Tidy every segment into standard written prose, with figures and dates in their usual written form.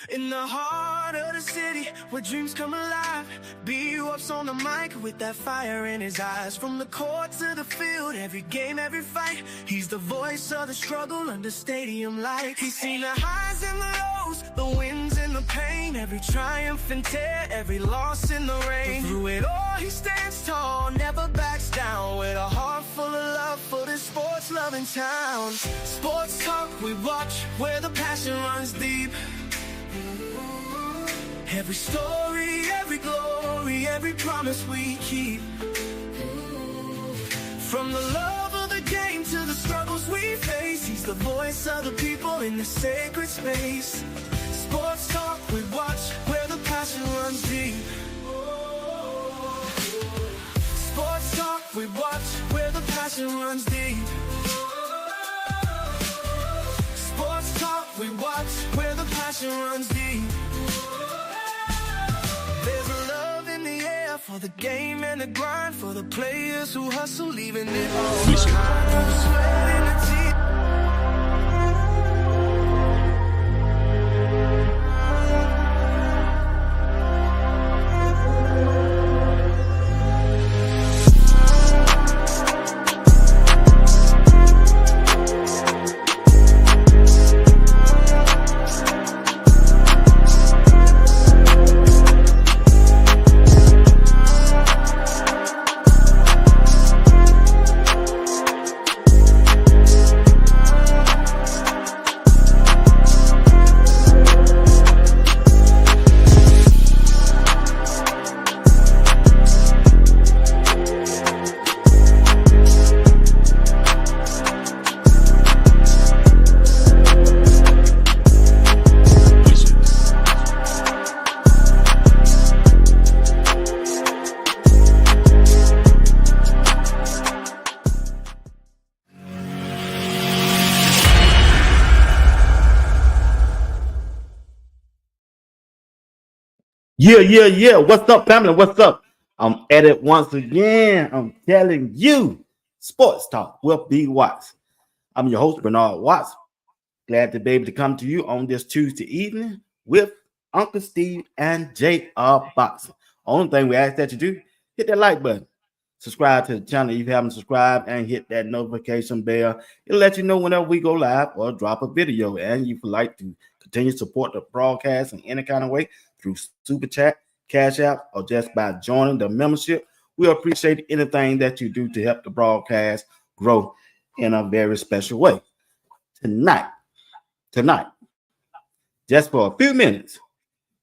In the heart of the city, where dreams come alive, B-Up's on the mic with that fire in his eyes. From the court to the field, every game, every fight, he's the voice of the struggle under stadium lights. He's seen the highs and the lows, the wins and the pain, every triumph and tear, every loss in the rain. But through it all, he stands tall, never backs down, with a heart full of love for this sports-loving town. Sports talk we watch, where the passion runs deep. Every story, every glory, every promise we keep. From the love of the game to the struggles we face, he's the voice of the people in the sacred space. Sports talk we watch, where the passion runs deep. Sports talk we watch, where the passion runs deep. Sports talk we watch, where the passion runs deep. There's a love in the air for the game and the grind, for the players who hustle, leaving it all behind. Through the sweat and the tears. Yeah. What's up, family? What's up? I'm at it once again. I'm telling you, Sports Talk with B. Watts. I'm your host, Bernard Watts. Glad to be able to come to you on this Tuesday evening with Uncle Steve and J.R. Boxing. Only thing we ask that you do, hit that like button. Subscribe to the channel if you haven't subscribed, and hit that notification bell. It'll let you know whenever we go live or drop a video. And if you'd like to continue to support the broadcast in any kind of way, through Super Chat, Cash App, or just by joining the membership, we appreciate anything that you do to help the broadcast grow in a very special way. Tonight, just for a few minutes,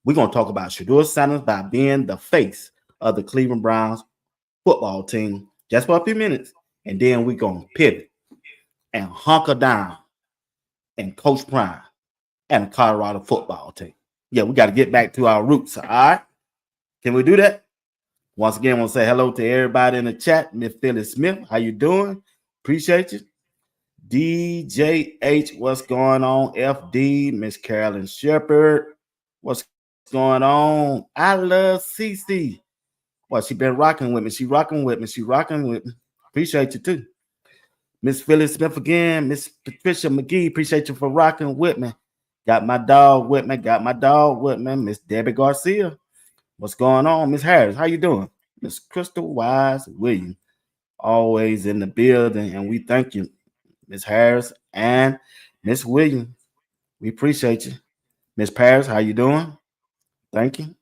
we're going to talk about Shedeur Sanders by being the face of the Cleveland Browns football team, just for a few minutes, and then we're going to pivot and hunker down and Coach Prime and the Colorado football team. Yeah, we got to get back to our roots, all right? Can we do that? Once again, I want to say hello to everybody in the chat. Miss Phyllis Smith, how you doing? Appreciate you. DJH, what's going on? FD, Miss Carolyn Shepherd, what's going on? I love CC. Well, she been rocking with me. She rocking with me. Appreciate you, too. Miss Phyllis Smith again. Miss Patricia McGee, appreciate you for rocking with me. Got my dog with me. Miss Debbie Garcia. What's going on? Miss Harris, how you doing? Miss Crystal Wise Williams, always in the building, and we thank you, Miss Harris and Miss Williams. We appreciate you. Miss Paris, how you doing? Thank you.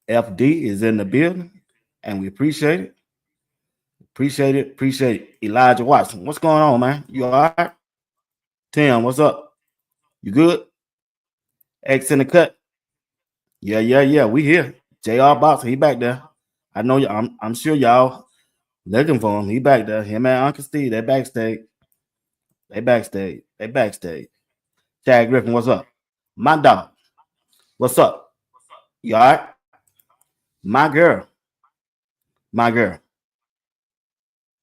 FD is in the building, and we appreciate it. Appreciate it. Elijah Watson, what's going on, man? You all right? Tim, what's up? You good? X in the cut. Yeah. We here. J.R. Boxer, he back there. I know you. I'm sure y'all looking for him. He back there. Him and Uncle Steve, they backstage. Chad Griffin, what's up? My dog, what's up? You all right? My girl.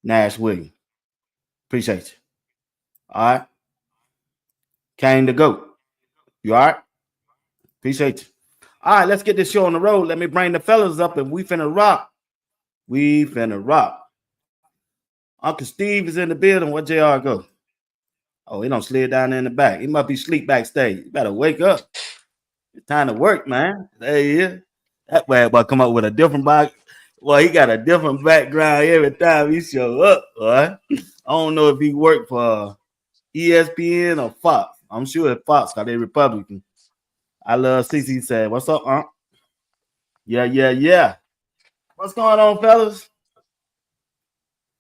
Nash Williams. Appreciate you. All right. Kane the GOAT. You all right? Appreciate you. All right, let's get this show on the road. Let me bring the fellas up, and we finna rock. Uncle Steve is in the building. Where JR go? Oh, he don't slid down there in the back. He must be sleep backstage. You better wake up. It's time to work, man. There he is. That way, boy, come up with a different back. Well, he got a different background every time he show up, boy. I don't know if he worked for ESPN or Fox. I'm sure it's Fox because they Republican. I love CC said, "What's up, Unc? Yeah, yeah, yeah. What's going on, fellas?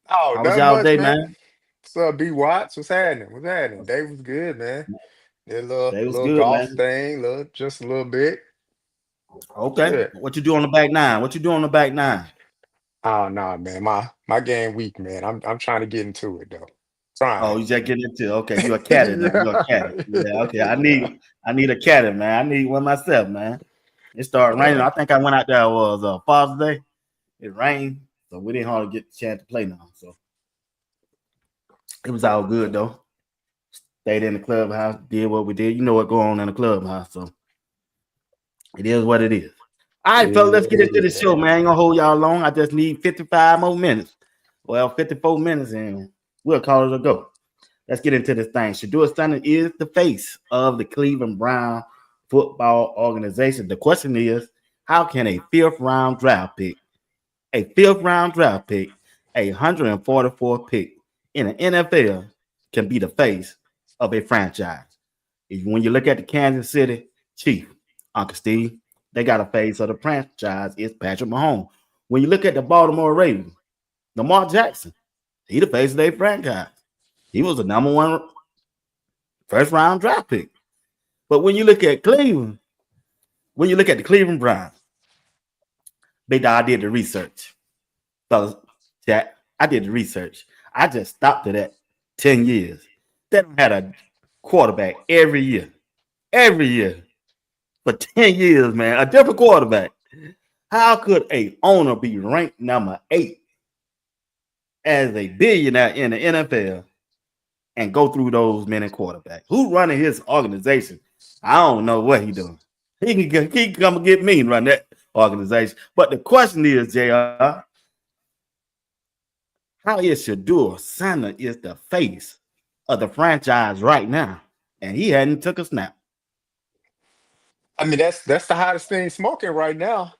Oh, How was nothing y'all much, day, man. man? What's up, B Watts? What's happening? What's happening? Day was good, man. Did a little Day was little good, golf man. thing, just a little bit. Okay. Yeah. What you do on the back nine? What you do on the back nine? Oh no, man. My game weak, man. I'm trying to get into it though. Oh, Trying. you just getting into okay. You're a caddy now. You're a Yeah. caddy. Yeah, okay. I Yeah. need I need a caddy, man. I need one myself, man. It started raining. Yeah. I think I went out there was Father's Day. It rained, so we didn't hardly get the chance to play now. So it was all good though. Stayed in the clubhouse, did what we did. You know what going on in the clubhouse, so it is what it is. All right, fellas, let's Yeah, get it into the is. show, man. I ain't gonna hold y'all long. I just need 55 more minutes. Well, 54 minutes, and we'll call it a go. Let's get into this thing. Shedeur Stunner is the face of the Cleveland Brown football organization. The question is, how can a fifth round draft pick, a 144 pick in the NFL, can be the face of a franchise? When you look at the Kansas City Chief, Uncle Steve, they got a face of the franchise. It's Patrick Mahomes. When you look at the Baltimore Ravens, Lamar Jackson, he the face of their franchise. He was the number one first round draft pick. But when you look at Cleveland, when you look at the Cleveland Browns, big dog, I did the research. Fellas, Jack, I did the research. I just stopped it at 10 years. They done had a quarterback every year. Every year. For 10 years, man. A different quarterback. How could a owner be ranked number 8 as a billionaire in the NFL and go through those many quarterbacks? Who running his organization? I don't know what he doing. He can come and get me and run that organization. But the question is, JR, how is Shedeur Sanders is the face of the franchise right now, and he hadn't took a snap. I mean, that's the hottest thing smoking right now.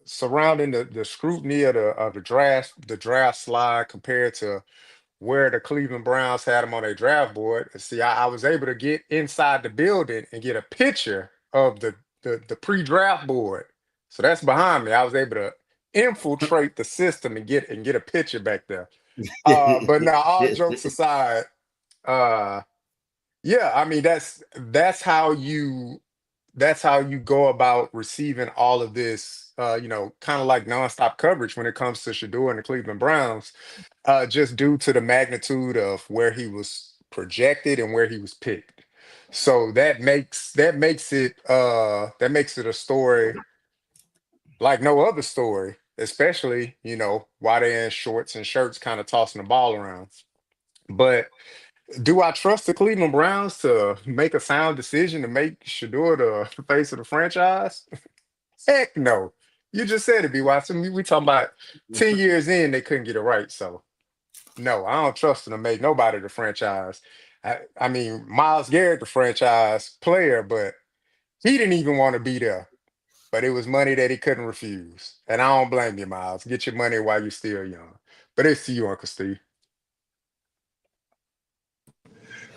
Surrounding the scrutiny of the draft slide compared to where the Cleveland Browns had him on their draft board. See, I was able to get inside the building and get a picture of the pre-draft board. So that's behind me. I was able to infiltrate the system and get a picture back there. But now, all jokes aside, uh, yeah, I mean that's how you go about receiving all of this, kind of like nonstop coverage when it comes to Shador and the Cleveland Browns, just due to the magnitude of where he was projected and where he was picked. So that makes it a story like no other story, especially, why they're in shorts and shirts kind of tossing the ball around. But do I trust the Cleveland Browns to make a sound decision to make Shador the face of the franchise? Heck no. You just said it, B. Watson. We talking about 10 years in, they couldn't get it right. So no, I don't trust them to make nobody the franchise. I mean, Miles Garrett, the franchise player, but he didn't even want to be there. But it was money that he couldn't refuse. And I don't blame you, Miles. Get your money while you're still young. But it's to you, Uncle Steve.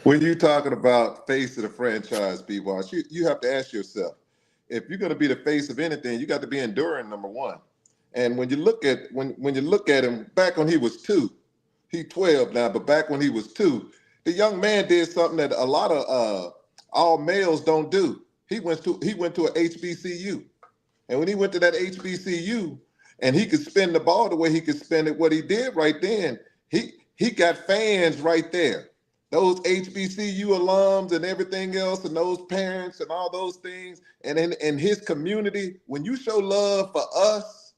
When you're talking about face of the franchise, B Wash, you have to ask yourself, if you're going to be the face of anything, you got to be enduring, number one. And when you look at him back when he was 2, he 12 now, but back when he was 2, the young man did something that a lot of all males don't do. He went to a HBCU. And when he went to that HBCU and he could spend the ball the way he could spend it, what he did right then, he got fans right there. Those HBCU alums and everything else, and those parents and all those things. And in his community, when you show love for us,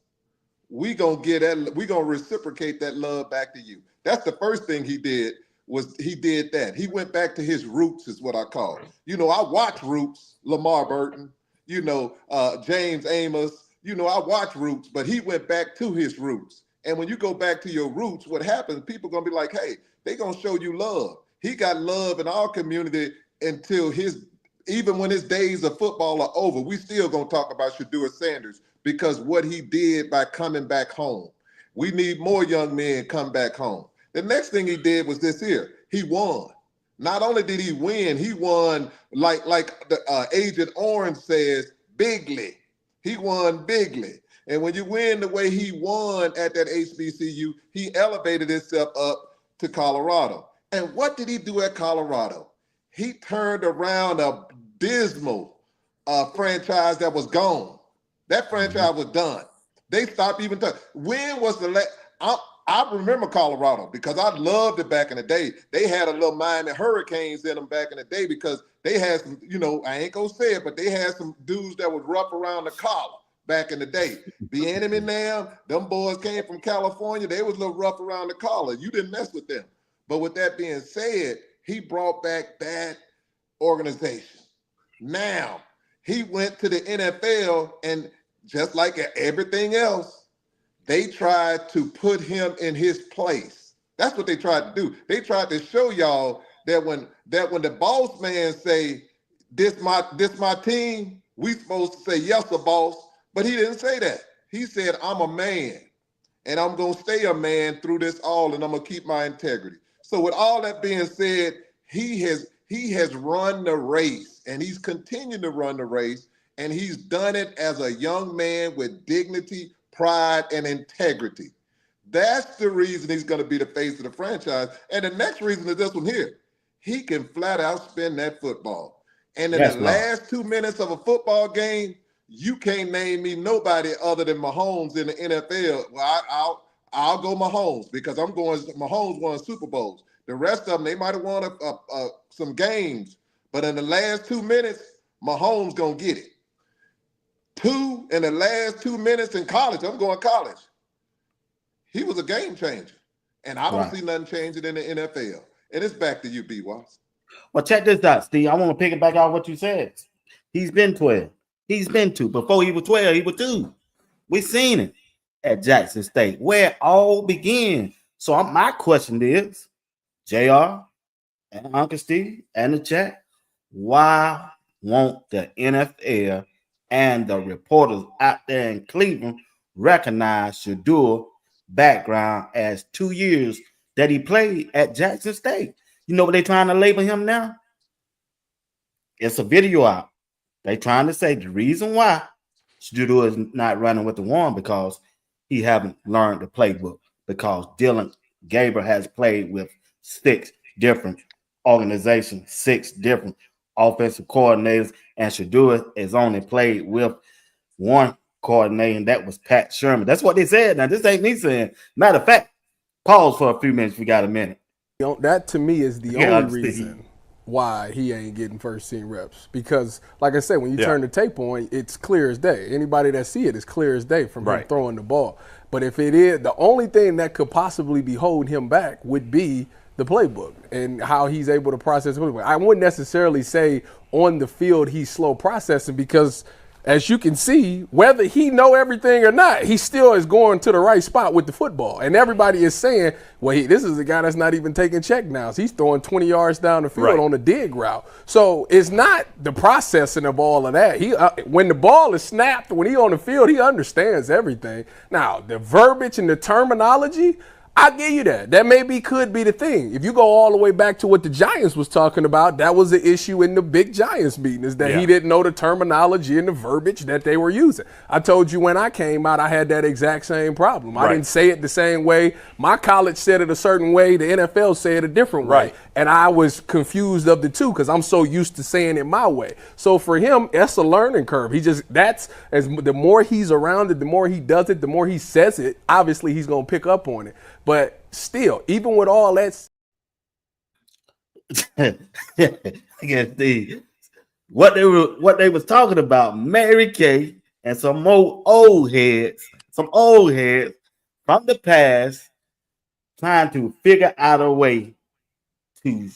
we gonna reciprocate that love back to you. That's the first thing he did, was he did that. He went back to his roots, is what I call. I watch Roots, Lamar Burton, James Amos. I watch Roots, but he went back to his roots. And when you go back to your roots, what happens, people going to be like, hey, they're going to show you love. He got love in our community until even when his days of football are over, we still going to talk about Shedeur Sanders because what he did by coming back home. We need more young men come back home. The next thing he did was this here. He won. Not only did he won like the Agent Orange says, bigly. He won bigly. And when you win the way he won at that HBCU, he elevated himself up to Colorado. And what did he do at Colorado? He turned around a dismal franchise that was gone. That franchise was done. They stopped even talking. When was the last? I remember Colorado because I loved it back in the day. They had a little Miami Hurricanes in them back in the day because they had some, I ain't gonna say it, but they had some dudes that was rough around the collar back in the day. The enemy now, them boys came from California. They was a little rough around the collar. You didn't mess with them. But with that being said, he brought back that organization. Now, he went to the NFL, and just like everything else, they tried to put him in his place. That's what they tried to do. They tried to show y'all that when the boss man say, this my team, we supposed to say, yes, sir, boss. But he didn't say that. He said, I'm a man, and I'm going to stay a man through this all, and I'm going to keep my integrity. So with all that being said, he has run the race, and he's continued to run the race, and he's done it as a young man with dignity, pride, and integrity. That's the reason he's going to be the face of the franchise. And the next reason is this one here. He can flat out spin that football. And in the last 2 minutes of a football game, you can't name me nobody other than Mahomes in the NFL. Well, I'll go Mahomes because Mahomes won Super Bowls. The rest of them, they might have won some games. But in the last 2 minutes, Mahomes going to get it. In the last 2 minutes in college, I'm going college. He was a game changer. And I don't see nothing changing in the NFL. And it's back to you, B. Watts. Well, check this out, Steve. I want to pick it back out what you said. He's been 12. He's been 2. Before he was 12, he was 2. We seen it at Jackson State, where it all began. So my question is, JR and Uncle Steve and the chat, why won't the NFL and the reporters out there in Cleveland recognize Shedeur background as 2 years that he played at Jackson State? You know what they're trying to label him now? It's a video out. They're trying to say the reason why Shedeur is not running with the one because he haven't learned the playbook, because Dylan Gabriel has played with 6 different organizations, 6 different offensive coordinators, and Shedeur has only played with one coordinator, and that was Pat Sherman. That's what they said. Now, this ain't me saying. Matter of fact, pause for a few minutes if we got a minute. That to me is the only reason why he ain't getting first team reps. Because, like I said, when you turn the tape on, it's clear as day. Anybody that see it is clear as day from him throwing the ball. But if it is, the only thing that could possibly be holding him back would be the playbook and how he's able to process the playbook. I wouldn't necessarily say on the field he's slow processing because, as you can see, whether he know everything or not, he still is going to the right spot with the football. And everybody is saying, well, this is a guy that's not even taking check downs. He's throwing 20 yards down the field on a dig route. So it's not the processing of all of that. He when the ball is snapped, when he on the field, he understands everything. Now, the verbiage and the terminology, I'll give you that. That could be the thing. If you go all the way back to what the Giants was talking about, that was the issue in the big Giants meeting, is that he didn't know the terminology and the verbiage that they were using. I told you when I came out, I had that exact same problem. I didn't say it the same way. My college said it a certain way. The NFL said it a different way. And I was confused of the two because I'm so used to saying it my way. So for him, that's a learning curve. The more he's around it, the more he does it, the more he says it, obviously he's going to pick up on it. But still, even with all that, what they was talking about, Mary Kay and some more old heads from the past, trying to figure out a way to,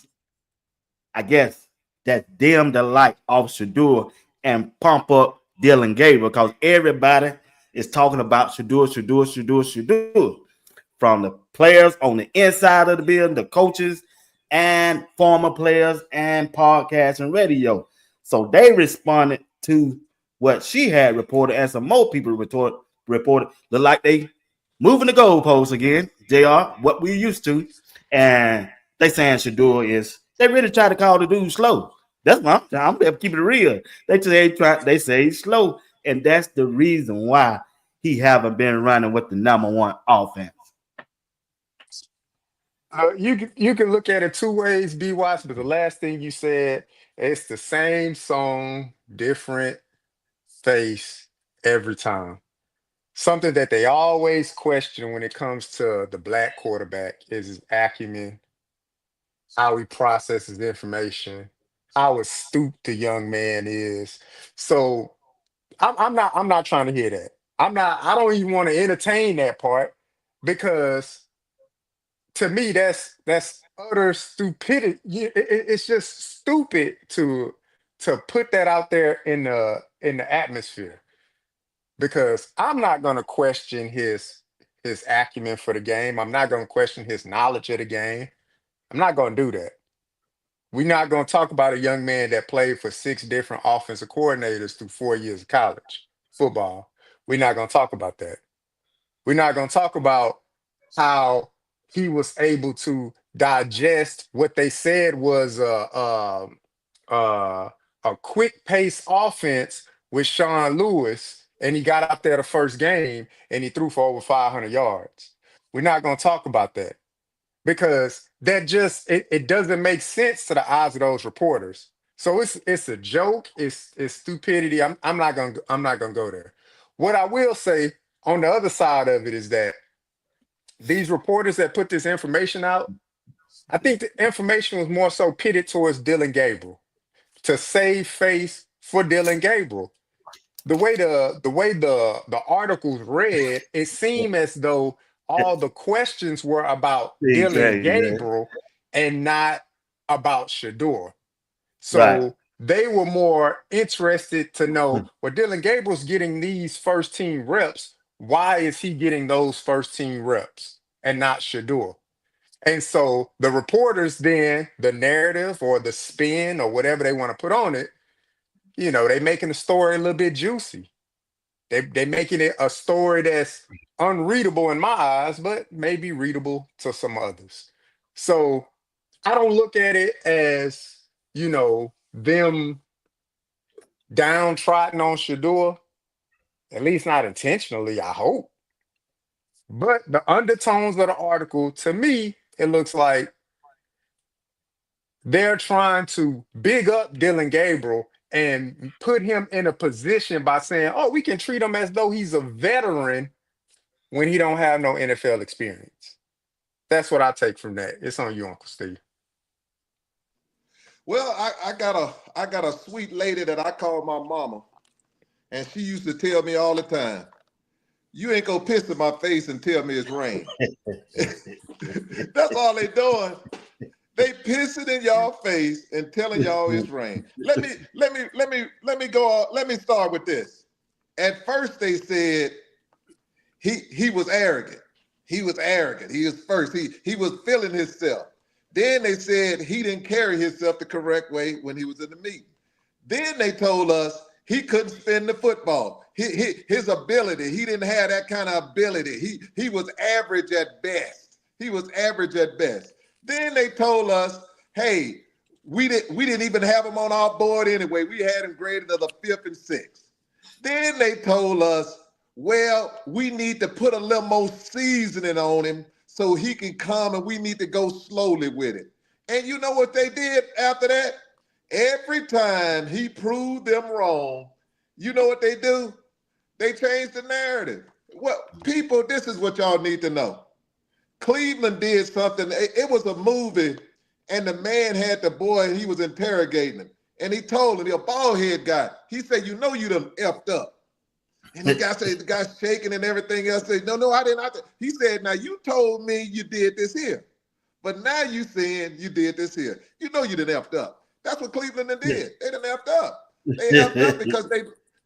I guess, that dim the light off Shedeur and pump up Dylan Gabriel, because everybody is talking about Shedeur. from the players on the inside of the building, the coaches, and former players, and podcast and radio. So they responded to what she had reported, and some more people reported. Look like they moving the goalposts again. JR, what we used to, and they saying Shedeur is. They really try to call the dude slow. That's why I'm gonna keep it real. They say he's slow, and that's the reason why he haven't been running with the number one offense. You can look at it two ways, B Watts, but the last thing you said, it's the same song, different face every time. Something that they always question when it comes to the black quarterback is his acumen, how he processes information, how astute the young man is. So I'm not trying to hear that. I don't even want to entertain that part because to me that's utter stupidity. It's just stupid to put that out there in the atmosphere because I'm not going to question his acumen for the game. I'm not going to question his knowledge of the game. I'm not going to do that. We're not going to talk about a young man that played for 6 different offensive coordinators through 4 years of college football. We're not going to talk about that. We're not going to talk about how he was able to digest what they said was uh, a quick pace offense with Sean Lewis, and he got out there the first game and he threw for over 500 yards. We're not going to talk about that because that just it doesn't make sense to the eyes of those reporters. So it's a joke. It's stupidity. I'm not gonna go there. What I will say on the other side of it is that these reporters that put this information out, I think the information was more so pitted towards Dylan Gabriel to save face for Dylan Gabriel. The way the articles read, it seemed as though all the questions were about Dylan Exactly. Yeah. Gabriel and not about Shedeur. Right. So they were more interested to know, well, Dylan Gabriel's getting these first team reps. Why is he getting those first team reps and not Shedeur? And so the reporters then, the narrative or the spin or whatever they want to put on it, they making the story a little bit juicy. They making it a story that's unreadable in my eyes, but maybe readable to some others. So I don't look at it as, them downtrodden on Shador, at least not intentionally, I hope. But the undertones of the article, to me, it looks like they're trying to big up Dylan Gabriel and put him in a position by saying, oh, we can treat him as though he's a veteran when he don't have no NFL experience. That's what I take from that. It's on you, Uncle Steve. Well, I got a sweet lady that I call my mama, and she used to tell me all the time, "You ain't gonna piss in my face and tell me it's rain." That's all they doing. They pissing in y'all face and telling y'all it's rain. Let me go. Let me start with this. At first, they said he was arrogant. He was arrogant. He was first. He was feeling himself. Then they said he didn't carry himself the correct way when he was in the meeting. Then they told us he couldn't spin the football. His ability, he didn't have that kind of ability. He was average at best. He was average at best. Then they told us, hey, we didn't even have him on our board anyway. We had him graded as a 5th and 6th. Then they told us, well, we need to put a little more seasoning on him so he can come, and we need to go slowly with it. And you know what they did after that? Every time he proved them wrong, you know what they do? They changed the narrative. Well, people, this is what y'all need to know. Cleveland did something. It was a movie, and the man had the boy, and he was interrogating him. And he told him, a bald head guy, he said, you know you done effed up. And the guy said, the guy's shaking and everything else. Said, no, I didn't. He said, now you told me you did this here. But now you saying you did this here. You know you done effed up. That's what Cleveland did. They done effed up. They effed up because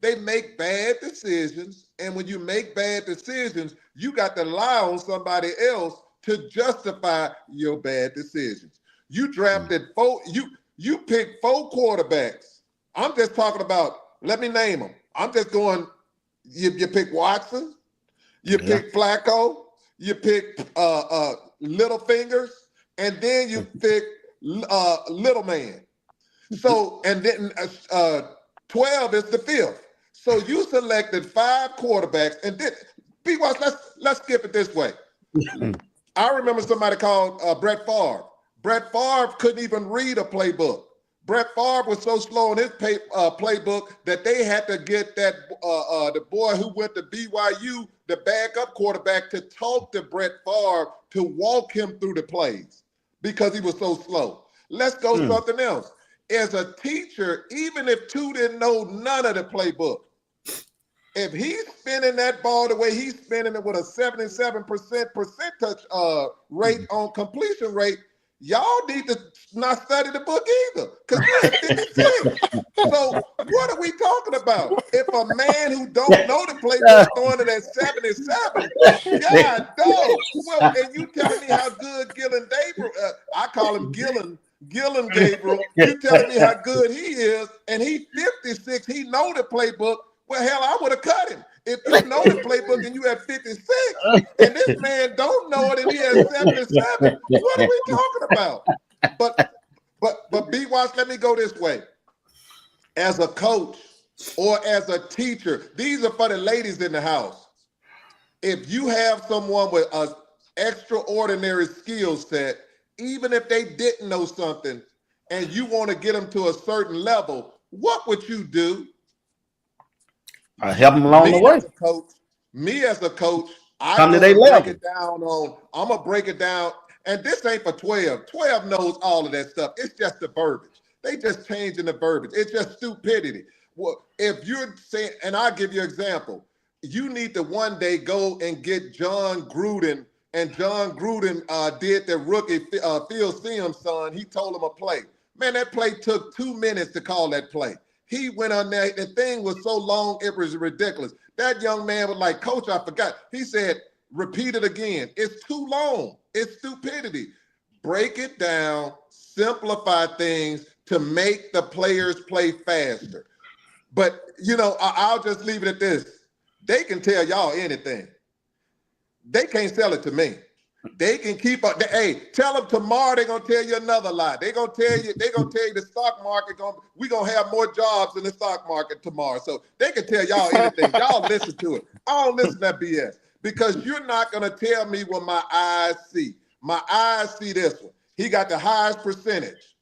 they make bad decisions And when you make bad decisions, you got to rely on somebody else to justify your bad decisions. You drafted you picked 4 quarterbacks. I'm just talking about, let me name them. I'm just going, you pick Watson, you pick Flacco, you pick Little Fingers, and then you pick Little Man. So, and then 12 is the 5th. So you selected 5 quarterbacks, and then B-Watch, let's skip it this way. I remember somebody called Brett Favre. Brett Favre couldn't even read a playbook. Brett Favre was so slow in his playbook that they had to get that the boy who went to BYU, the backup quarterback, to talk to Brett Favre to walk him through the plays because he was so slow. Let's go something else. As a teacher, even if two didn't know none of the playbook, if he's spinning that ball the way he's spinning it with a 77% percentage rate on completion rate, y'all need to not study the book either, because you're at 56. So what are we talking about? If a man who don't know the playbook throwing it at 77, God, no. Well, and you telling me how good Gillen Gabriel, I call him Gillen Gabriel, you telling me how good he is, and he's 56, he know the playbook. Well, hell, I would have cut him. If you know the playbook and you have 56, and this man don't know it and he has 77, what are we talking about? But B-Watch, let me go this way. As a coach or as a teacher, these are for the ladies in the house. If you have someone with an extraordinary skill set, even if they didn't know something and you want to get them to a certain level, what would you do? Help them along the way. Me as a coach, I'm gonna break it down. And this ain't for 12. 12 knows all of that stuff. It's just the verbiage. They just changing the verbiage. It's just stupidity. Well, if you're saying, and I'll give you an example, you need to one day go and get John Gruden, and John Gruden did the rookie Phil Simms' son. He told him a play. Man, that play took 2 minutes to call that play. He went on there. The thing was so long, it was ridiculous. That young man was like, Coach, I forgot. He said, repeat it again. It's too long. It's stupidity. Break it down, simplify things to make the players play faster. But, I'll just leave it at this. They can tell y'all anything. They can't sell it to me. They can keep up. Hey, tell them tomorrow they're gonna tell you another lie. They're gonna tell you the stock market we're gonna have more jobs in the stock market tomorrow. So they can tell y'all anything. Y'all listen to it. I don't listen to that BS because you're not gonna tell me what my eyes see. My eyes see this one. He got the highest percentage.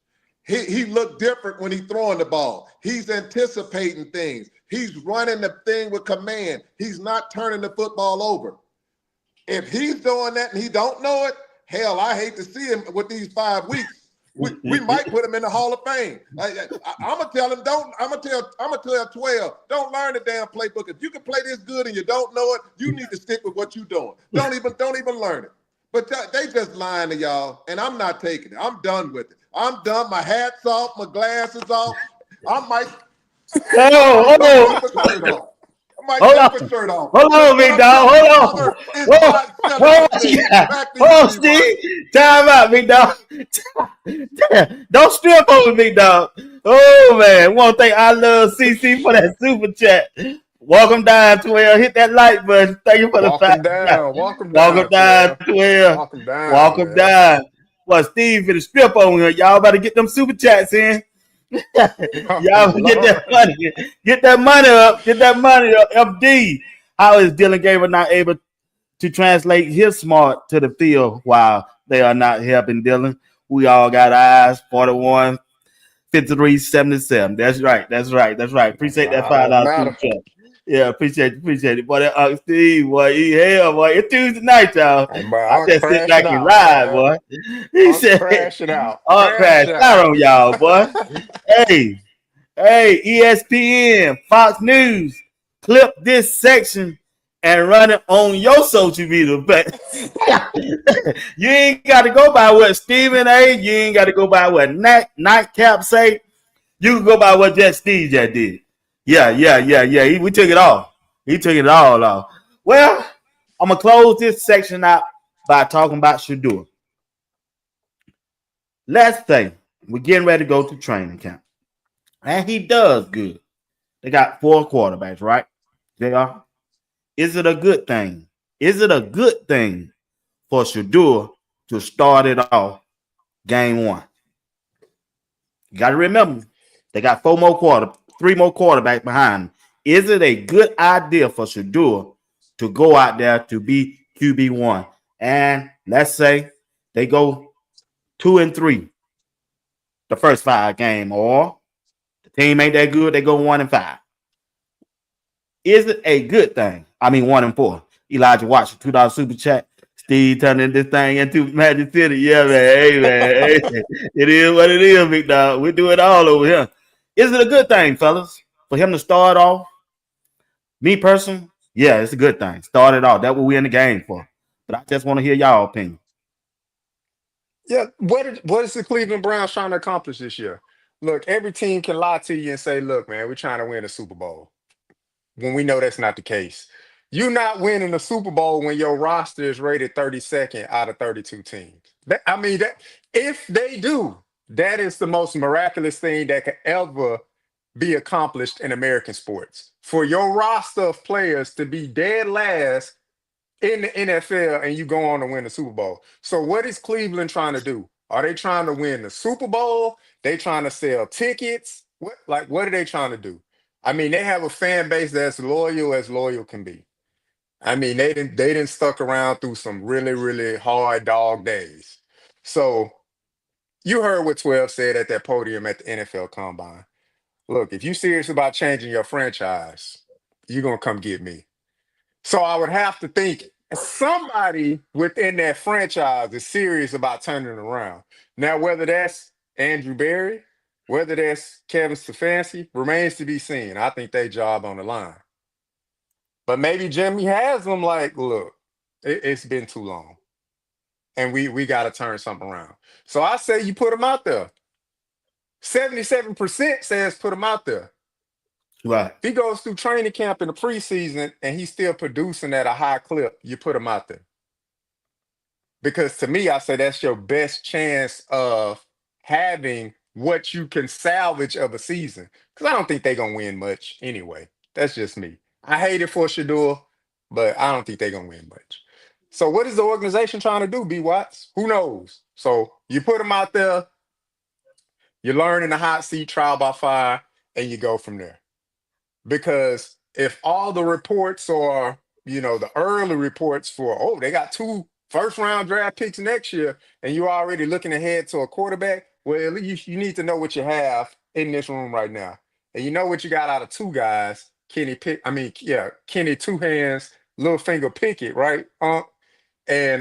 He looked different when he's throwing the ball. He's anticipating things. He's running the thing with command. He's not turning the football over. If he's doing that and he don't know it, hell, I hate to see him with these 5 weeks. We might put him in the Hall of Fame. I'm gonna tell him, I'm gonna tell 12, don't learn the damn playbook. If you can play this good and you don't know it, you need to stick with what you're doing. Don't even learn it. But they just lying to y'all, and I'm not taking it. I'm done with it. I'm done. My hat's off, my glasses off. I might Hold on. Hold on, big dog. Hold on, Steve. Time out, big dog. Don't strip over me, dog. Oh, man. Want to thank I Love CC for that super chat. Welcome down, 12. Hit that like button. Thank you for the fact. Welcome down, 12. Welcome down. Well, Steve for the strip on here. Y'all better get them super chats in. Y'all get that money. Get that money up. Get that money up. FD. How is Dylan Gabriel not able to translate his smart to the field while they are not helping Dylan? We all got eyes. 41, 53, 77. That's right. Appreciate that $5 super chat. Yeah, appreciate it. Boy, that Steve, boy, it's Tuesday night, y'all. I just sit back and ride, boy. He said, crash it out. Crash out on y'all, boy. Hey, ESPN, Fox News, clip this section and run it on your social media. But you ain't got to go by what Stephen A. You ain't got to go by what Nightcap say. You can go by what Steve just did. Yeah. We took it off. He took it all off. Well, I'm gonna close this section out by talking about Shedeur. Let's say we're getting ready to go to training camp, and he does good. They got 4 quarterbacks, right? They are. Is it a good thing? Is it a good thing for Shedeur to start it off game 1? You got to remember, they got 3 more quarterbacks behind them. Is it a good idea for Shedeur to go out there to be QB1? And let's say they go 2-3 the first 5 games, or the team ain't that good, they go 1-5. Is it a good thing? I mean, 1-4. Elijah Watson, $2 super chat. Steve turning this thing into Magic City. Yeah, man. Hey, man. Hey. It is what it is, big dog. We do it all over here. Is it a good thing, fellas, for him to start off? Me personally, yeah, it's a good thing. Start it off. That's what we're in the game for. But I just want to hear y'all opinion. Yeah, what is the Cleveland Browns trying to accomplish this year? Look, every team can lie to you and say, "Look, man, we're trying to win a Super Bowl," when we know that's not the case. You're not winning a Super Bowl when your roster is rated 32nd out of 32 teams. If they do, that is the most miraculous thing that could ever be accomplished in American sports. For your roster of players to be dead last in the NFL and you go on to win the Super Bowl. So what is Cleveland trying to do? Are they trying to win the Super Bowl? They trying to sell tickets? What are they trying to do? I mean, they have a fan base that's loyal as loyal can be. I mean, they didn't stuck around through some really, really hard dog days. So you heard what 12 said at that podium at the NFL Combine. Look, if you're serious about changing your franchise, you're gonna come get me. So I would have to think somebody within that franchise is serious about turning it around. Now, whether that's Andrew Berry, whether that's Kevin Stefanski, remains to be seen. I think they job on the line. But maybe Jimmy has them like, look, it's been too long. And we got to turn something around. So I say you put them out there. 77% says put him out there. Right. If he goes through training camp in the preseason and he's still producing at a high clip, you put him out there. Because to me, I say that's your best chance of having what you can salvage of a season. Because I don't think they're going to win much anyway. That's just me. I hate it for Shedeur, but I don't think they're going to win much. So what is the organization trying to do, B. Watts? Who knows? So you put them out there, you learn in the hot seat, trial by fire, and you go from there. Because if all the reports are, the early reports for, oh, they got 2 first-round draft picks next year, and you're already looking ahead to a quarterback, well, at least you need to know what you have in this room right now. And you know what you got out of 2 guys, Kenny Two Hands, Little Finger Pickett, right? And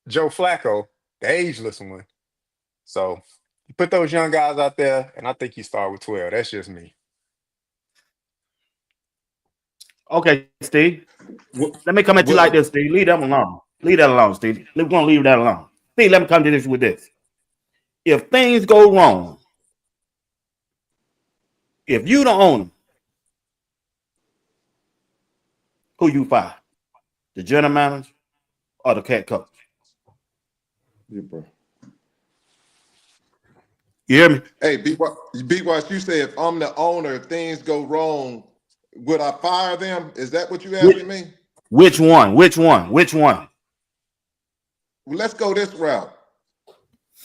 Joe Flacco, the ageless one. So you put those young guys out there, and I think you start with 12. That's just me. Okay, Steve. Well, Let me come at you like well, this, Steve. Leave that alone. Leave that alone, Steve. We're going to leave that alone. Steve, let me come to this with this. If things go wrong, if you don't own them, who you fire? The general manager or the cat coach? yeah, bro. You hear me? Hey, B-Watch, you say if I'm the owner, if things go wrong, would I fire them? Is that what you Which, asking me? which one? Which one? Which one? Well, let's go this route.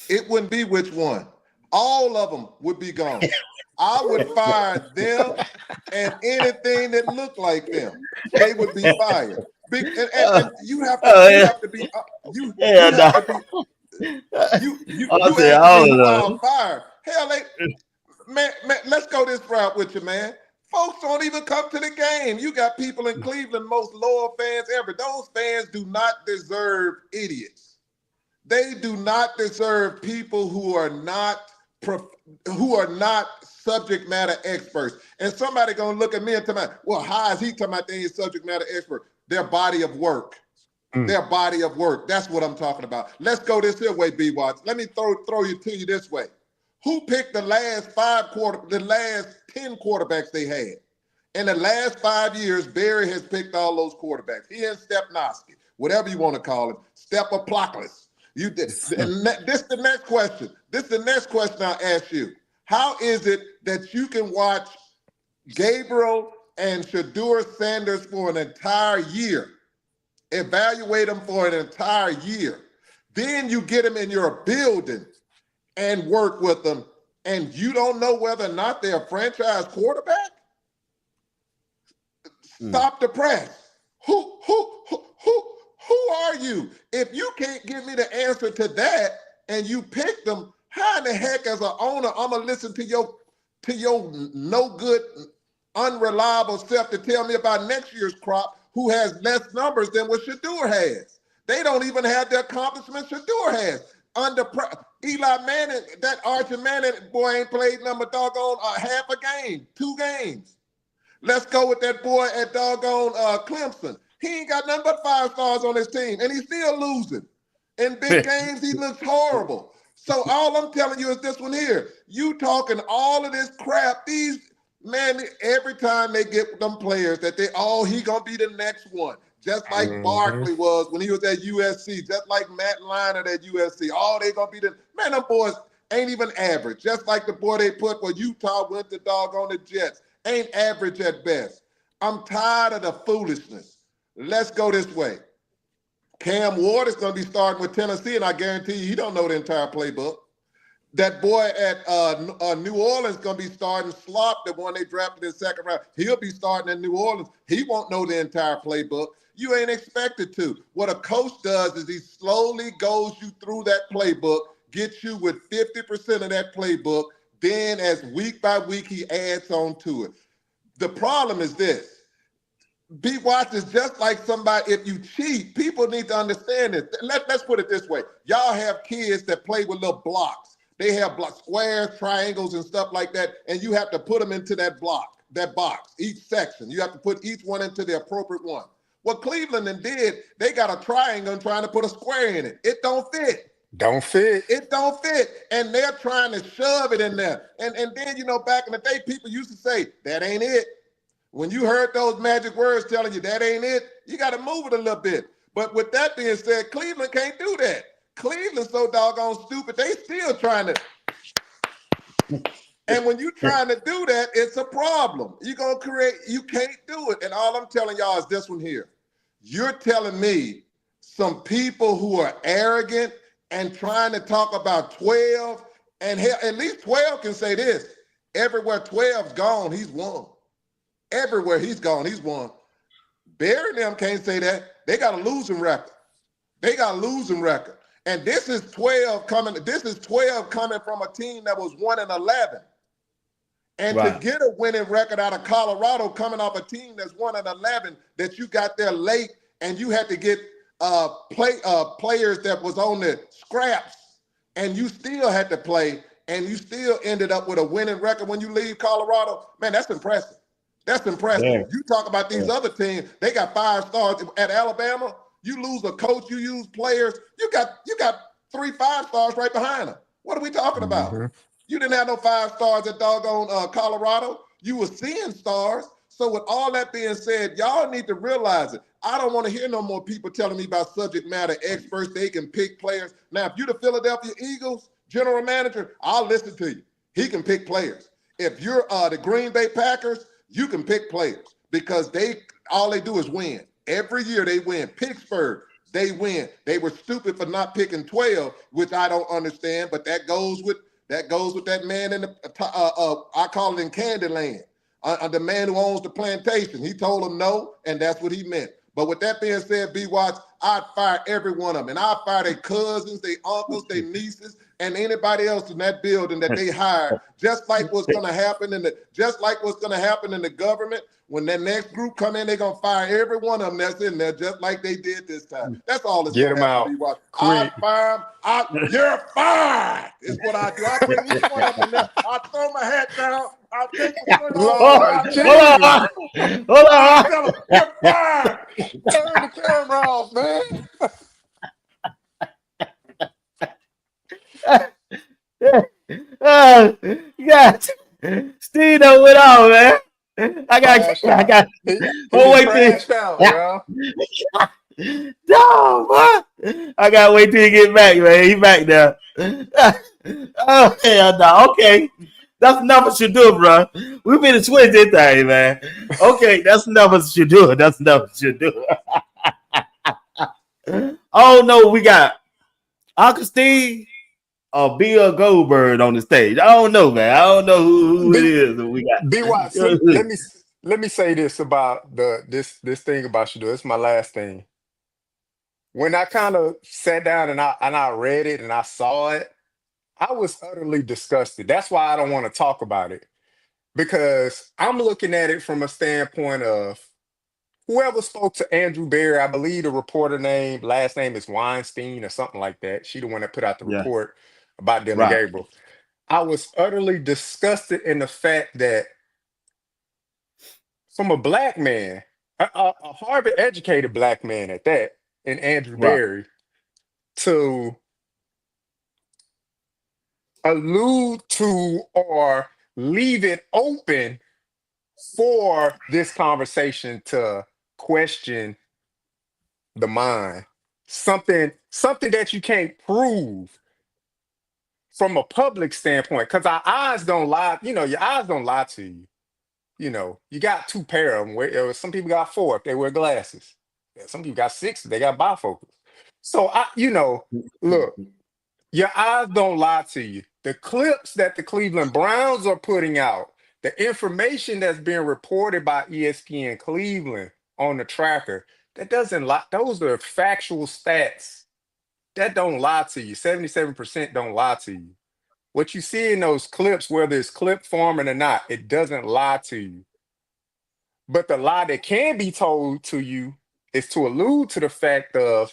It wouldn't be which one. All of them would be gone. I would fire them and anything that looked like them. They would be fired. And you have to you Yeah. have to be Yeah, you have no. to be I'll you say asking me all who of I'll them. fire. Hell, man, let's go this route with you, man. Folks don't even come to the game. You got people in Cleveland, most loyal fans ever. Those fans do not deserve idiots. They do not deserve people who are not subject matter experts. And somebody gonna look at me and tell me, well, how is he talking about they ain't subject matter expert? Their body of work. Mm. Their body of work. That's what I'm talking about. Let's go this here way, B Watts. Let me throw you to you this way. Who picked the last 10 quarterbacks they had? In the last 5 years, Barry has picked all those quarterbacks. He and Stepnoski, whatever you want to call him, Stepaplockless. You did. And this is the next question. This is the next question I'll ask you. How is it that you can watch Gabriel and Shedeur Sanders for an entire year, evaluate them for an entire year, then you get them in your building and work with them, and you don't know whether or not they're a franchise quarterback? Stop the press. Who are you? If you can't give me the answer to that and you pick them, how in the heck as an owner I'm gonna listen to your no good, unreliable self to tell me about next year's crop who has less numbers than what Shedeur has? They don't even have the accomplishments Shedeur has. Eli Manning, that Archie Manning boy ain't played number doggone half a game, 2 games. Let's go with that boy at doggone Clemson. He ain't got nothing but 5 stars on his team, and he's still losing. In big games, he looks horrible. So all I'm telling you is this one here. You talking all of this crap. These, man, every time they get them players that he gonna be the next one. Just like Barkley was when he was at USC, just like Matt Leinart at USC. They gonna be man, them boys ain't even average. Just like the boy they put where Utah went to doggone the Jets. Ain't average at best. I'm tired of the foolishness. Let's go this way. Cam Ward is going to be starting with Tennessee, and I guarantee you he don't know the entire playbook. That boy at New Orleans is going to be starting Slop, the one they drafted in the 2nd round. He'll be starting in New Orleans. He won't know the entire playbook. You ain't expected to. What a coach does is he slowly goes you through that playbook, gets you with 50% of that playbook. Then as week by week, he adds on to it. The problem is this. Beat Watch is just like somebody, if you cheat, people need to understand this. Let's put it this way. Y'all have kids that play with little blocks. They have squares, triangles, and stuff like that, and you have to put them into that box, each section. You have to put each one into the appropriate one. What Cleveland did, they got a triangle and trying to put a square in it. It don't fit. Don't fit. It don't fit. And they're trying to shove it in there. And then, back in the day, people used to say, that ain't it. When you heard those magic words telling you that ain't it, you got to move it a little bit. But with that being said, Cleveland can't do that. Cleveland's so doggone stupid, they still trying to. And when you're trying to do that, it's a problem. You can't do it. And all I'm telling y'all is this one here. You're telling me some people who are arrogant and trying to talk about 12, and hell, at least 12 can say this. Everywhere 12's gone, he's won. Everywhere he's gone, he's won. Barry and them can't say that. They got a losing record. And this is 12 coming from a team that was 1-11. And to get a winning record out of Colorado coming off a team that's 1-11 that you got there late, and you had to get players that was on the scraps, and you still had to play, and you still ended up with a winning record when you leave Colorado. Man, that's impressive. Yeah. You talk about these other teams, they got 5 stars at Alabama. You lose a coach, you use players, you got 3 5 stars right behind them. What are we talking about? You didn't have no 5 stars at doggone Colorado. You were seeing stars. So with all that being said, y'all need to realize it. I don't want to hear no more people telling me about subject matter experts. They can pick players. Now, if you're the Philadelphia Eagles general manager, I'll listen to you. He can pick players. If you're the Green Bay Packers, you can pick players because all they do is win. Every year they win. Pittsburgh, they win. They were stupid for not picking 12, which I don't understand, but that goes with that man in the I call it in Candyland. The man who owns the plantation. He told him no, and that's what he meant. But with that being said, B-Watch, I'd fire every one of them. And I'd fire their cousins, their uncles, their nieces, and anybody else in that building that they hired, just like what's going to happen in the government. When that next group come in, they're going to fire every one of them that's in there, just like they did this time. That's all that's going to happen, B-Watch. I fire them. You're fired is what I do. I bring each one up in there. I throw my hat down. I take my foot off. Hold on. You're fired. Turn the camera off, man. Yeah. Steve done went on, man. Crashed I out. got. He Oh done wait till. crashed out, bro. No, what? I gotta wait till he get back, man. He back there. Oh hell no. Okay, that's enough of Shedeur, bro. We been to switch this thing, man. Okay, that's enough of Shedeur. That's enough of Shedeur. Oh no, we got Uncle Steve or Bill Goldberg on the stage. I don't know, man. I don't know who it B is that we got. B Watts, let me say this about this thing about Shedeur. It's my last thing. When I kind of sat down and I read it and I saw it, I was utterly disgusted. That's why I don't want to talk about it because I'm looking at it from a standpoint of whoever spoke to Andrew Berry. I believe the reporter name, last name is Weinstein or something like that. She the one that put out the Yeah, report about Dylan right. Gabriel. I was utterly disgusted in the fact that from a black man, a Harvard educated black man at that, in Andrew Right. Berry, to allude to or leave it open for this conversation to question the mind. Something that you can't prove from a public standpoint, because our eyes don't lie. You know, your eyes don't lie to you. You know, you got two pair of them. Some people got four if they wear glasses. Yeah, some people got six if they got bifocals. So look, your eyes don't lie to you. The clips that the Cleveland Browns are putting out, the information that's being reported by ESPN Cleveland on the tracker, that doesn't lie. Those are factual stats. That don't lie to you. 77% don't lie to you. What you see in those clips, whether it's clip forming or not, it doesn't lie to you. But the lie that can be told to you is to allude to the fact of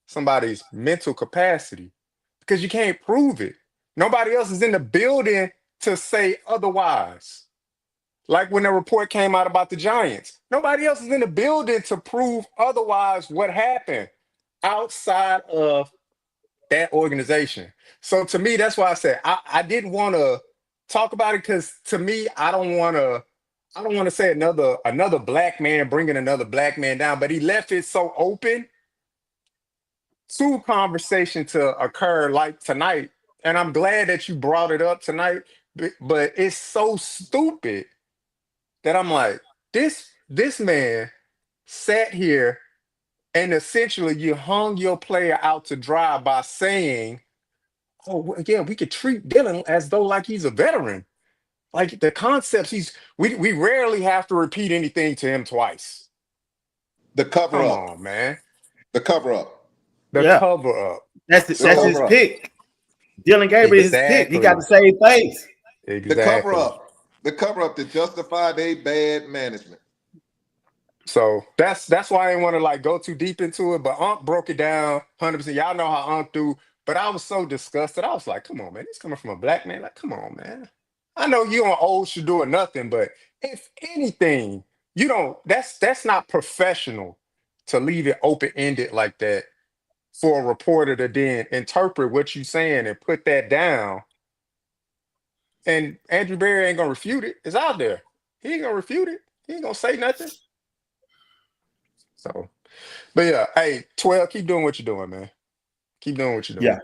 somebody's mental capacity because you can't prove it. Nobody else is in the building to say otherwise. Like when the report came out about the Giants, nobody else is in the building to prove otherwise what happened outside of that organization. So to me, that's why I said I didn't want to talk about it because to me, I don't want to say another black man bringing another black man down, but he left it so open to conversation to occur like tonight. And I'm glad that you brought it up tonight, but it's so stupid that I'm like, this man sat here and essentially you hung your player out to dry by saying, oh well, yeah, we could treat Dylan as though like he's a veteran. Like the concepts we rarely have to repeat anything to him twice. The cover Come up. on, man. The cover up. The Yeah, cover up. The that's his So cover up. pick. Dylan Gabriel is his pick. He got exactly. the same face. The cover Exactly. up. The cover up to justify their bad management. So that's why I didn't want to like go too deep into it. But Unc broke it down 100%. Y'all know how Unc do. But I was so disgusted. I was like, come on, man. This coming from a black man. Like, come on, man. I know you on old should do nothing, but if anything, you don't that's not professional to leave it open-ended like that for a reporter to then interpret what you saying and put that down. And Andrew Berry ain't gonna refute it. It's out there. He ain't gonna refute it. He ain't gonna say nothing. So but yeah, hey, 12, keep doing what you're doing, man. Keep doing what you're Yeah, doing.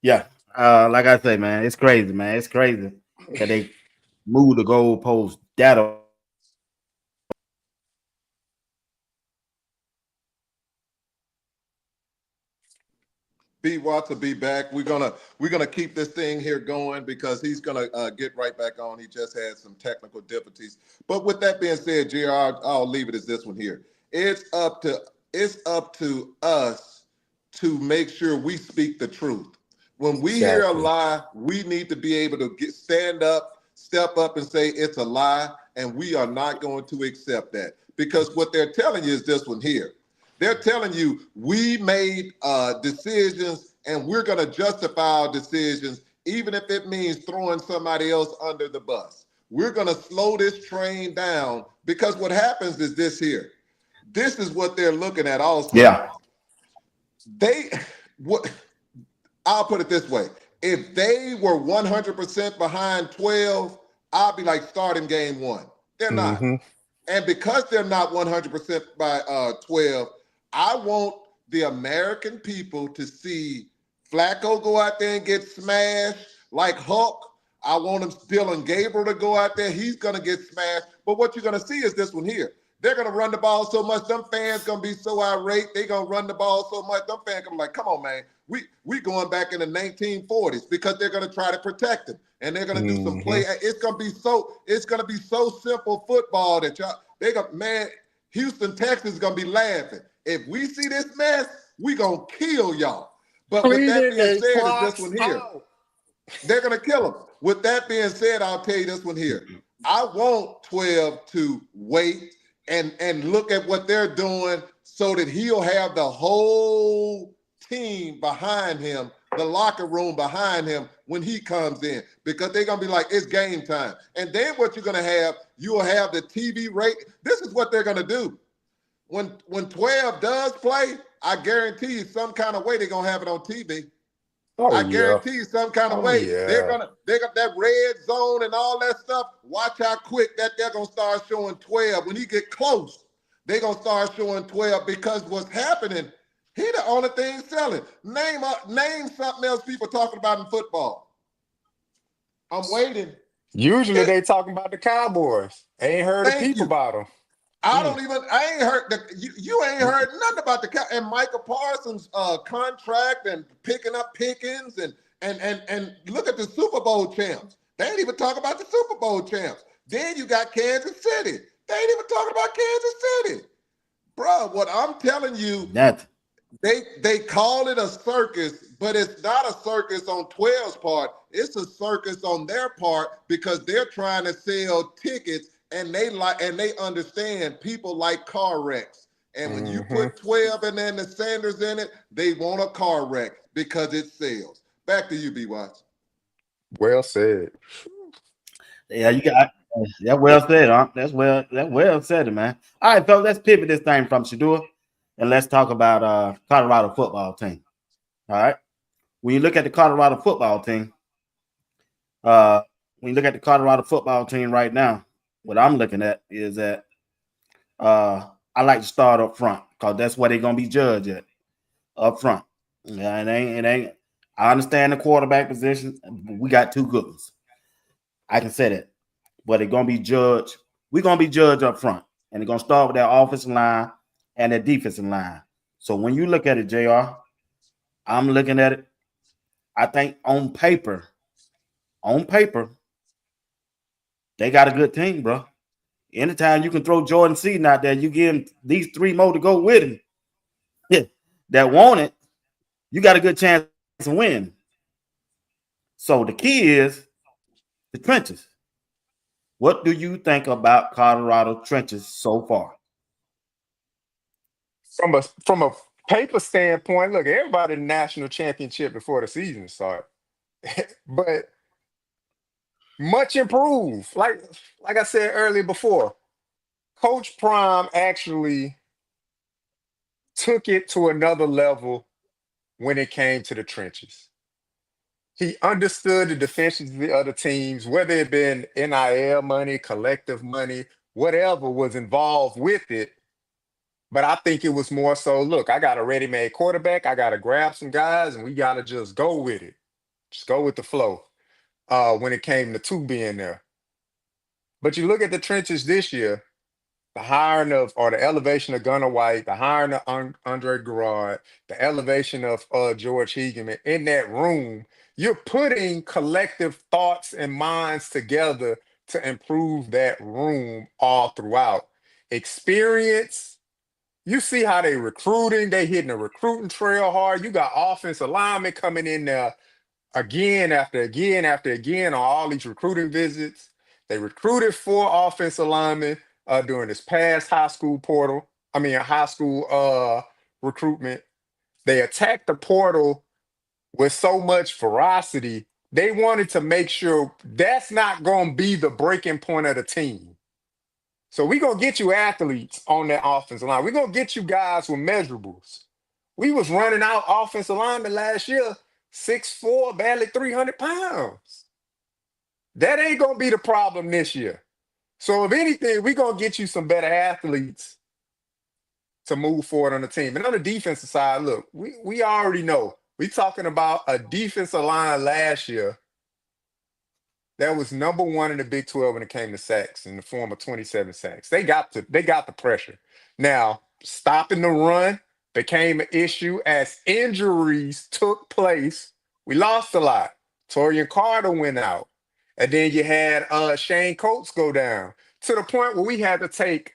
yeah. Like I say, man, it's crazy, man. It's crazy that they move the goalpost that. B Watts will be back. We're gonna keep this thing here going because he's gonna get right back on. He just had some technical difficulties. But with that being said, Jr., I'll leave it as this one here. It's up to us to make sure we speak the truth. When we hear a Exactly. lie, we need to be able to stand up, step up, and say it's a lie, and we are not going to accept that because what they're telling you is this one here. They're telling you we made decisions and we're going to justify our decisions, even if it means throwing somebody else under the bus. We're going to slow this train down because what happens is this here. This is what they're looking at also. Yeah, They, what I'll put it this way. If they were 100% behind 12, I'll be like starting game one. They're not. Mm-hmm. And because they're not 100% by 12, I want the American people to see Flacco go out there and get smashed like Hulk. I want him, Dylan Gabriel, to go out there. He's going to get smashed. But what you're going to see is this one here. They're going to run the ball so much. Them fans going to be so irate. They're going to run the ball so much. Them fans going to be like, come on, man. We going back in the 1940s because they're going to try to protect him. And they're going to do some play. It's going to be so simple football that man, Houston, Texas is going to be laughing. If we see this mess, we going to kill y'all. But with that being said, is this one here. They're going to kill him. With that being said, I'll tell you this one here. I want 12 to wait and look at what they're doing so that he'll have the whole team behind him, the locker room behind him when he comes in, because they're going to be like, it's game time. And then what you're going to have, you'll have the TV rate. This is what they're going to do. When 12 does play, I guarantee you some kind of way they're going to have it on TV. I guarantee you some kind of way. Yeah. They got that red zone and all that stuff. Watch how quick that they're going to start showing 12. When he get close, they're going to start showing 12 because what's happening, he the only thing selling. Name something else people talking about in football. I'm waiting. Usually they talking about the Cowboys. Ain't heard a peep about them. I ain't heard you ain't heard nothing about and Micah Parsons' contract and picking up Pickens and look at the Super Bowl champs. They ain't even talking about the Super Bowl champs. Then you got Kansas City. They ain't even talking about Kansas City. Bro, what I'm telling you, they call it a circus, but it's not a circus on 12's part. It's a circus on their part because they're trying to sell tickets. And they understand people like car wrecks. And when you put 12 and then the Sanders in it, they want a car wreck because it sells. Back to you, B. Watts. Well said. Yeah, you got that well said, huh? That's well said, man. All right, fellas, let's pivot this thing from Shedeur and let's talk about Colorado football team. All right. When you look at the Colorado football team, right now, what I'm looking at is that I like to start up front because that's where they're gonna be judged at up front. Yeah, it ain't. I understand the quarterback position. We got two good ones. I can say that, but they're gonna be judged. We're gonna be judged up front, and they're gonna start with their offensive line and their defensive line. So when you look at it, Jr., I'm looking at it. I think on paper, they got a good team, bro. Anytime you can throw Jordan Seaton out there, you give him these three more to go with him. Yeah, that want it, you got a good chance to win. So the key is the trenches. What do you think about Colorado trenches so far? From a paper standpoint, look, everybody in the national championship before the season started. But much improved. Like I said earlier before, Coach Prime actually took it to another level when it came to the trenches. He understood the defenses of the other teams, whether it been NIL money, collective money, whatever was involved with it. But I think it was more so, look, I got a ready-made quarterback. I got to grab some guys, and we got to just go with it. Just go with the flow when it came to two being there. But you look at the trenches this year, the hiring of or the elevation of Gunnar White, the hiring of Andre Garrard, the elevation of George Hegeman in that room, you're putting collective thoughts and minds together to improve that room all throughout. Experience, you see how they recruiting, they hitting the recruiting trail hard. You got offensive linemen coming in there again after again after again on all these recruiting visits. They recruited 4 offensive linemen during this past high school recruitment. They attacked the portal with so much ferocity. They wanted to make sure that's not going to be the breaking point of the team. So we're going to get you athletes on that offensive line. We're going to get you guys with measurables. We was running out offensive linemen last year, 6'4", barely 300 pounds. That ain't going to be the problem this year. So if anything, we're gonna get you some better athletes to move forward on the team. And on the defensive side, look, we already know. We talking about a defensive line last year that was number one in the Big 12 when it came to sacks in the form of 27 sacks. They got the pressure. Now, stopping the run became an issue as injuries took place. We lost a lot. Torian Carter went out. And then you had Shane Coates go down to the point where we had to take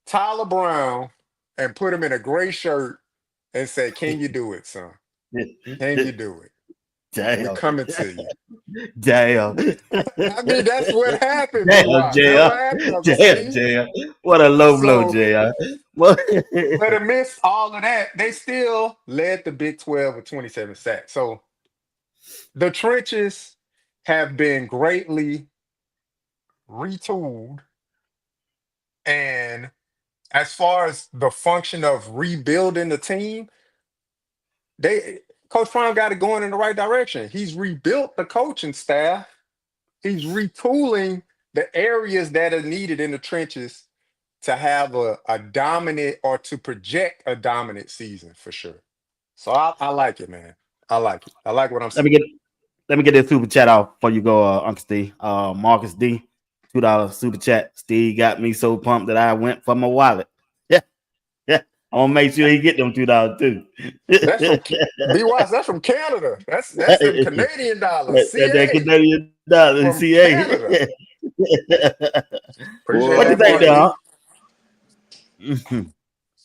Tyler Brown and put him in a gray shirt and say, "Can you do it, son? Can you do it? We're Damn. coming to you." Damn. I mean, that's what happened, B. Damn, Wise. That's what JR. happened, Uncle Damn, Steve. JR. What a low blow, So, JR. What? but amidst all of that, they still led the Big 12 with 27 sacks. So the trenches have been greatly retooled. And as far as the function of rebuilding the team, they Coach Prime got it going in the right direction. He's rebuilt the coaching staff. He's retooling the areas that are needed in the trenches to have a dominant or to project a dominant season for sure. So I like it, man. I like it. I like what I'm let me seeing. get let me get this super chat off before you go, Uncle Steve. Marcus D, $2 super chat. Steve got me so pumped that I went for my wallet. Yeah, yeah. I'm gonna make sure he get them $2 too. That's from B Wise. That's from Canada. That's them Canadian dollars. That CA Canadian dollar, from CA. Canada. Appreciate What you Boy, that, think, Mark there, D. huh?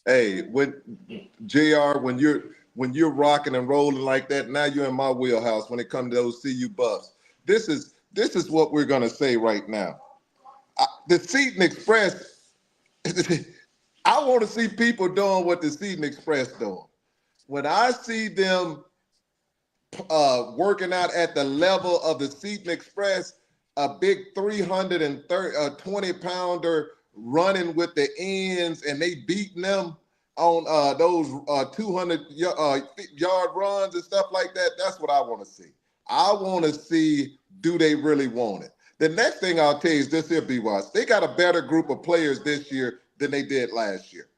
hey, when Jr. When you're rocking and rolling like that, now you're in my wheelhouse when it comes to those CU Buffs. This is what we're gonna say right now. The Seton Express. I want to see people doing what the Seton Express doing. When I see them working out at the level of the Seton Express, a big 320 pounder running with the ends, and they beating them on those 200 yard runs and stuff like that. That's what I want to see. I want to see, do they really want it? The next thing I'll tell you is this here, B-Watch. They got a better group of players this year than they did last year.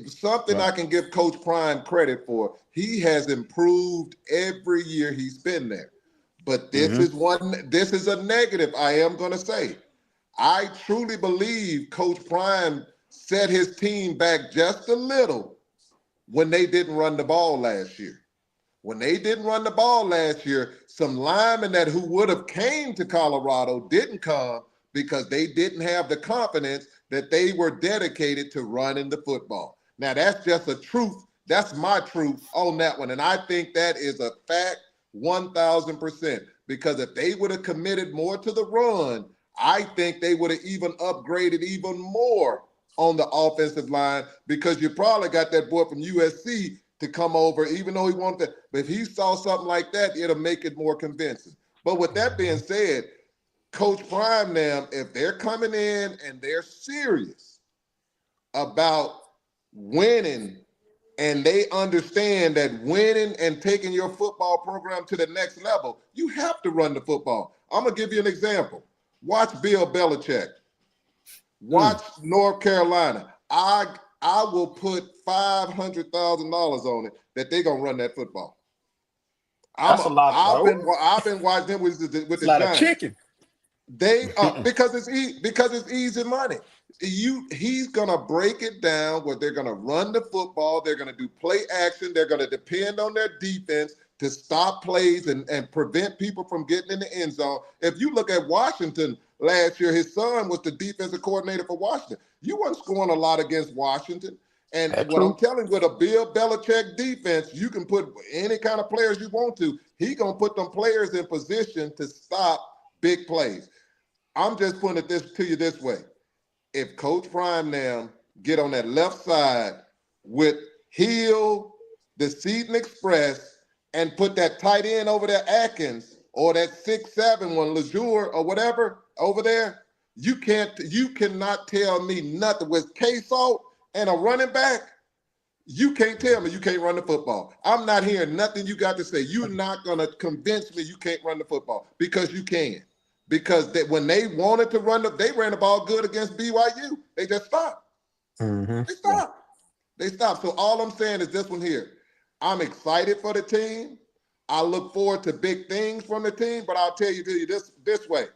Something Right. I can give Coach Prime credit for. He has improved every year he's been there. But this Mm-hmm. is a negative, I am going to say. I truly believe Coach Prime set his team back just a little when they didn't run the ball last year. When they didn't run the ball last year, some linemen that who would have came to Colorado didn't come because they didn't have the confidence that they were dedicated to running the football. Now, that's just a truth. That's my truth on that one. And I think that is a fact 1,000%. Because if they would have committed more to the run, I think they would have even upgraded even more on the offensive line, because you probably got that boy from USC to come over, even though he wanted to. But if he saw something like that, it'll make it more convincing. But with that being said, Coach Prime now, if they're coming in and they're serious about winning, and they understand that winning and taking your football program to the next level, you have to run the football. I'm going to give you an example. Watch Bill Belichick. Watch North Carolina. I will put $500,000 on it that they're gonna run that football. That's a lot. I've been watching them with It's a the lot of Giants. chicken. They because it's easy money. He's gonna break it down where they're gonna run the football, they're gonna do play action, they're gonna depend on their defense to stop plays and prevent people from getting in the end zone. If you look at Washington last year, his son was the defensive coordinator for Washington. You weren't scoring a lot against Washington. And That's what I'm true. telling you, with a Bill Belichick defense, you can put any kind of players you want to. He gonna put them players in position to stop big plays. I'm just putting it to you this way. If Coach Prime now get on that left side with Hill, the Seton Express, and put that tight end over there, Atkins, or that 6'7" one, Lejour, or whatever over there, you cannot tell me nothing. With K-Salt and a running back, you can't tell me you can't run the football. I'm not hearing nothing you got to say. You're not going to convince me you can't run the football, because you can. because when they wanted to they ran the ball good against BYU. They just stopped. Mm-hmm. They stopped. They stopped. So all I'm saying is this one here. I'm excited for the team. I look forward to big things from the team, but I'll tell you this way.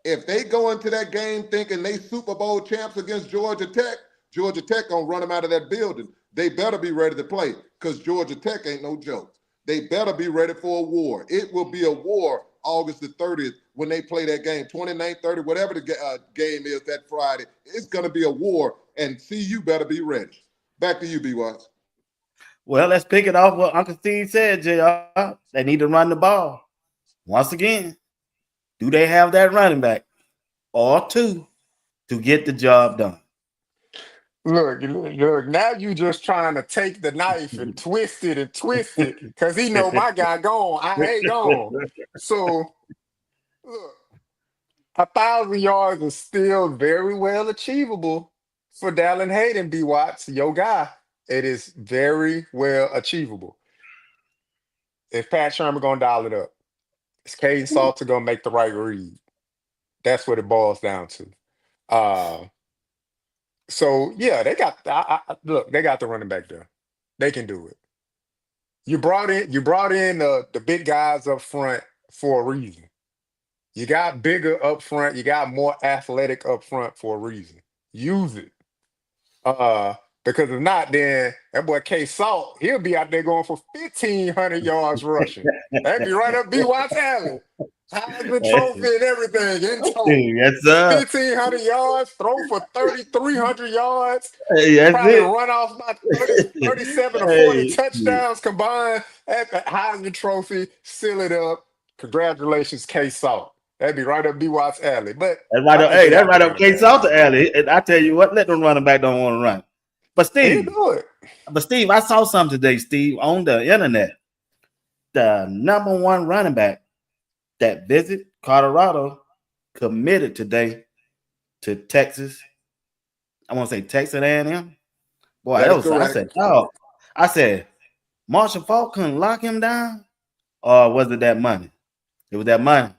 If they go into that game thinking they Super Bowl champs against Georgia Tech gonna run them out of that building. They better be ready to play because Georgia Tech ain't no joke. They better be ready for a war. It will be a war August the 30th when they play that game, 29th, 30th, whatever the game is that Friday. It's going to be a war, and CU better be ready. Back to you, B-Watch. Well, let's pick it off what Uncle Steve said, JR. They need to run the ball. Once again, do they have that running back or two to get the job done? Look, now you just trying to take the knife and twist it, because he know my guy gone. I ain't gone. So, look, 1,000 yards is still very well achievable for Dallin Hayden, B. Watts, your guy. It is very well achievable. If Pat Shermer going to dial it up, is Caden Salter going to make the right read? That's what it boils down to. So yeah, they got look. They got the running back there. They can do it. You brought in the big guys up front for a reason. You got bigger up front. You got more athletic up front for a reason. Use it. Because if not, then that boy K Salt, he'll be out there going for 1,500 yards rushing. That'd be right up B. Watts Alley. Heisman Trophy and everything in total. Yes, sir. 1,500 yards, throw for 3,300 yards. That's Probably it. run off about 37 or 40 touchdowns combined at the Heisman Trophy. Seal it up. Congratulations, K Salt. That'd be right up B. Watts Alley. But That's right up. Hey, that's right up K Salter alley. And I tell you what, let them running back don't want to run. But He'll Steve, do it. I saw something today, Steve, on the internet. The number one running back that visit Colorado committed today to Texas. I want to say Texas A&M. Boy, That that is was. I correct. said, oh, I said, Marshall Faulk couldn't lock him down, or was it that money? It was that money.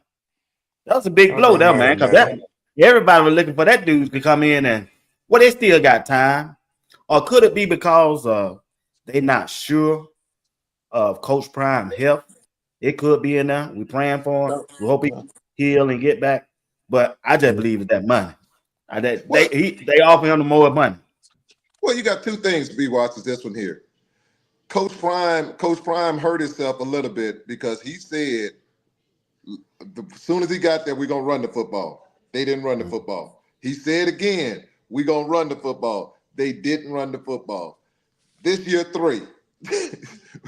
That was a big blow, there, man. Because everybody was looking for that dude to come in and they still got time, or could it be because they're not sure of Coach Prime health? It could be in there. We're praying for him. We hope he heal and get back. But I just believe it's that money. They offer him the more money. Well, you got two things, B-Watch, is this one here. Coach Prime hurt himself a little bit because he said as soon as he got there, we're going to run the football. They didn't run the football. He said again, we're going to run the football. They didn't run the football. This year, 3,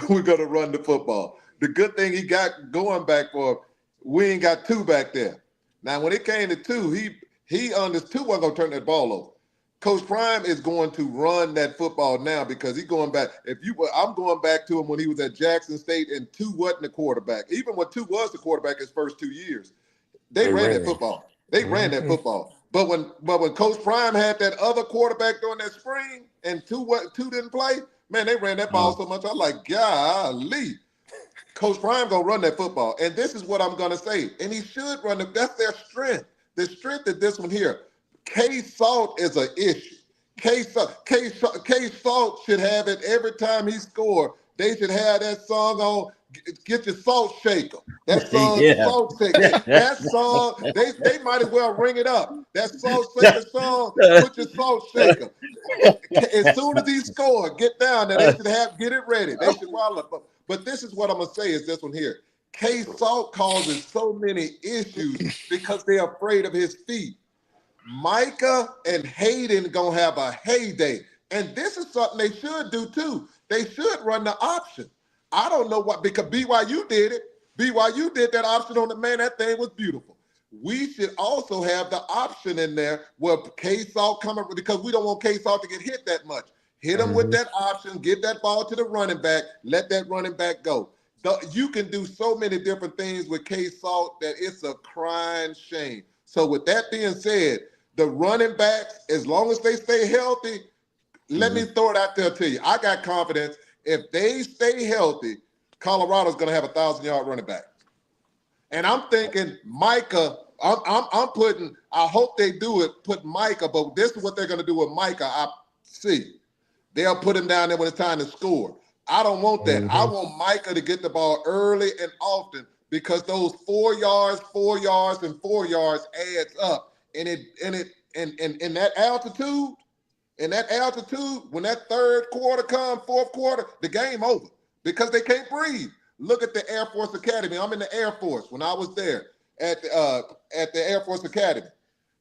we're going to run the football. The good thing he got going back for, we ain't got 2 back there. Now, when it came to 2, he understood 2 wasn't going to turn that ball over. Coach Prime is going to run that football now because he's going back. I'm going back to him when he was at Jackson State and 2 wasn't the quarterback. Even when 2 was the quarterback his first 2 years, they ran that football. They ran that football. But when Coach Prime had that other quarterback during that spring and 2 didn't play, man, they ran that ball so much. I'm like, golly. Coach Prime gonna run that football. And this is what I'm gonna say. And he should run that's their strength. The strength is this one here. K-Salt is an issue. K-Salt should have it every time he scored. They should have that song on, Get Your Salt Shaker. That song, Salt Shaker. That song, they might as well ring it up. That Salt Shaker song, Put Your Salt Shaker. As soon as he scored, get down there. They should get it ready. They should wild up. But this is what I'm going to say is this one here. K-Salt causes so many issues because they're afraid of his feet. Micah and Hayden gonna have a heyday. And this is something they should do too. They should run the option. I don't know what, because BYU did it. BYU did that option on the man. That thing was beautiful. We should also have the option in there where K-Salt coming, because we don't want K-Salt to get hit that much. Hit him with that option, get that ball to the running back, let that running back go. You can do so many different things with K-Salt that it's a crying shame. So with that being said, the running backs, as long as they stay healthy, let me throw it out there to you. I got confidence. If they stay healthy, Colorado's going to have a 1,000-yard running back. And I'm thinking Micah I'm putting. I hope they do it. Put Micah, but this is what they're going to do with Micah. I see. They'll put him down there when it's time to score. I don't want that. I want Micah to get the ball early and often because those 4 yards, 4 yards, and 4 yards adds up. And in that altitude, when that third quarter comes, fourth quarter, the game over because they can't breathe. Look at the Air Force Academy. I'm in the Air Force when I was there at the Air Force Academy.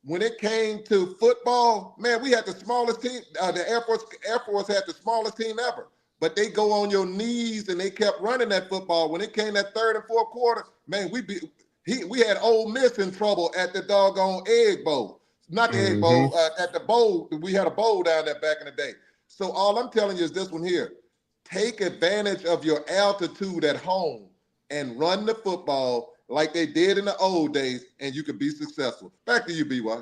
When it came to football, man, we had the smallest team. The Air Force had the smallest team ever. But they go on your knees and they kept running that football. When it came that third and fourth quarter, man, we had Ole Miss in trouble at the doggone Egg Bowl. Not the Egg Bowl, at the bowl. We had a bowl down there back in the day. So all I'm telling you is this one here. Take advantage of your altitude at home and run the football like they did in the old days, and you could be successful. Back to you, B.Y.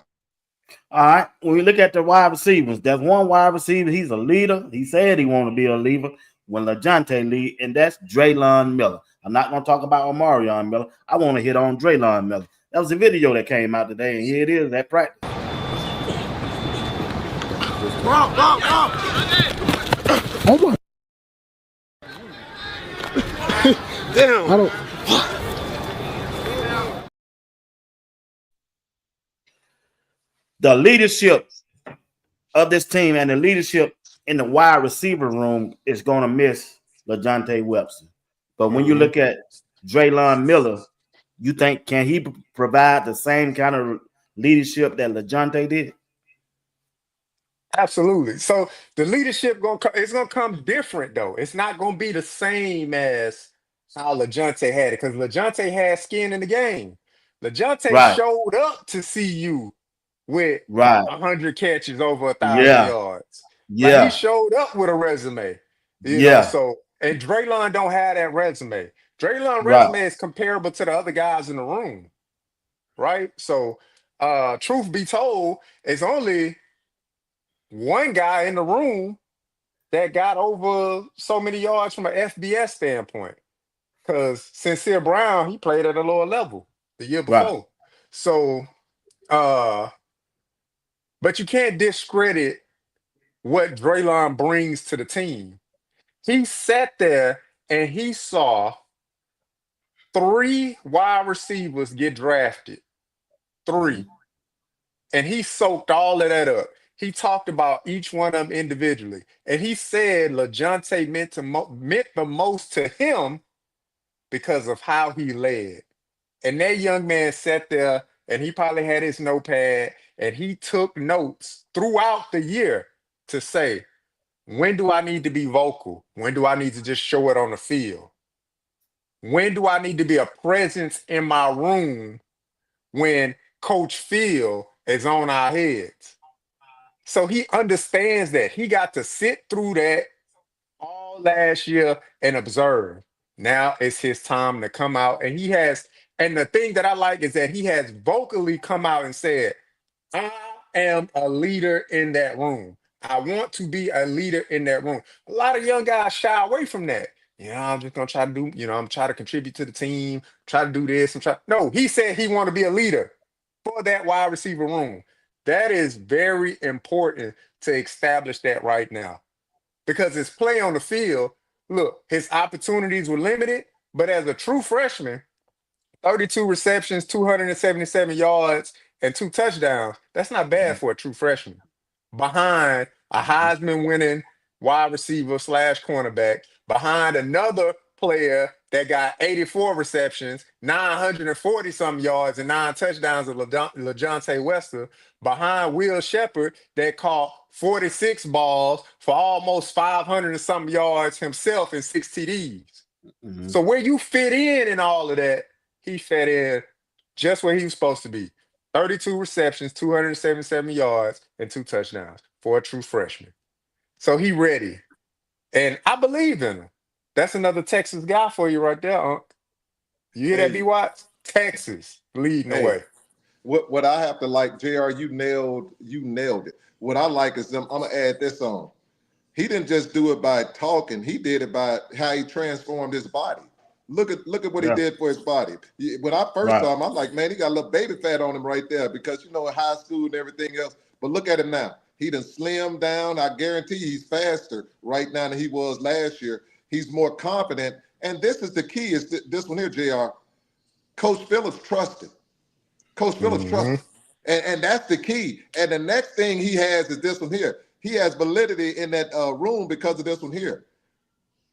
All right. When we look at the wide receivers, there's one wide receiver. He's a leader. He said he want to be a leader when LeJohntay lead, and that's Draylon Miller. I'm not going to talk about Omarion Miller. I want to hit on Draylon Miller. That was a video that came out today, and here it is at practice. Oh my! Damn. I don't. The leadership of this team and the leadership in the wide receiver room is going to miss LeJohntay Webster. But when you look at Draylon Miller, you think, can he provide the same kind of leadership that LeJohntay did? Absolutely. So the leadership it's gonna come different though. It's not gonna be the same as how LeJohntay had it because LeJohntay had skin in the game. LeJohntay Right. showed up to see you with Right. 100 catches over 1,000 Yeah. yards. Like he Yeah. showed up with a resume, Yeah. So and Draylon don't have that resume. Draylon Right. resume is comparable to the other guys in the room, right? So truth be told, it's only one guy in the room that got over so many yards from an FBS standpoint. Because Sincere Brown, he played at a lower level the year Right. before. So, but you can't discredit what Draylon brings to the team. He sat there and he saw 3 wide receivers get drafted. 3. And he soaked all of that up. He talked about each one of them individually. And he said LeJohntay meant the most to him because of how he led. And that young man sat there and he probably had his notepad and he took notes throughout the year to say, when do I need to be vocal? When do I need to just show it on the field? When do I need to be a presence in my room when Coach Phil is on our heads? So he understands that. He got to sit through that all last year and observe. Now it's his time to come out. And and the thing that I like is that he has vocally come out and said, I am a leader in that room. I want to be a leader in that room. A lot of young guys shy away from that. I'm just gonna try to do, I'm trying to contribute to the team, try to do this and try. No, he said he want to be a leader for that wide receiver room. That is very important to establish that right now. Because his play on the field, look, his opportunities were limited, but as a true freshman, 32 receptions, 277 yards, and 2 touchdowns. That's not bad for a true freshman. Behind a Heisman winning wide receiver / cornerback, behind another player that got 84 receptions, 940 some yards, and 9 touchdowns of LeJohntay Webster, behind Will Shepherd that caught 46 balls for almost 500 and some yards himself and 6 TDs. So where you fit in all of that, he fed in just where he was supposed to be. 32 receptions, 277 yards, and 2 touchdowns for a true freshman. So he ready. And I believe in him. That's another Texas guy for you right there, Unc. You hear that, B. Watts? Texas leading the way. What I have to like, JR, you nailed it. What I like is I'm gonna add this on. He didn't just do it by talking, he did it by how he transformed his body. Look at what he Yeah. did for his body. When I first Right. saw him, I'm like, man, he got a little baby fat on him right there because high school and everything else. But look at him now. He done slimmed down. I guarantee you he's faster right now than he was last year. He's more confident. And this is the key, is this one here, JR. Coach Phillips trusted. Coach Phillips Hmm. trusted. And that's the key. And the next thing he has is this one here. He has validity in that room because of this one here.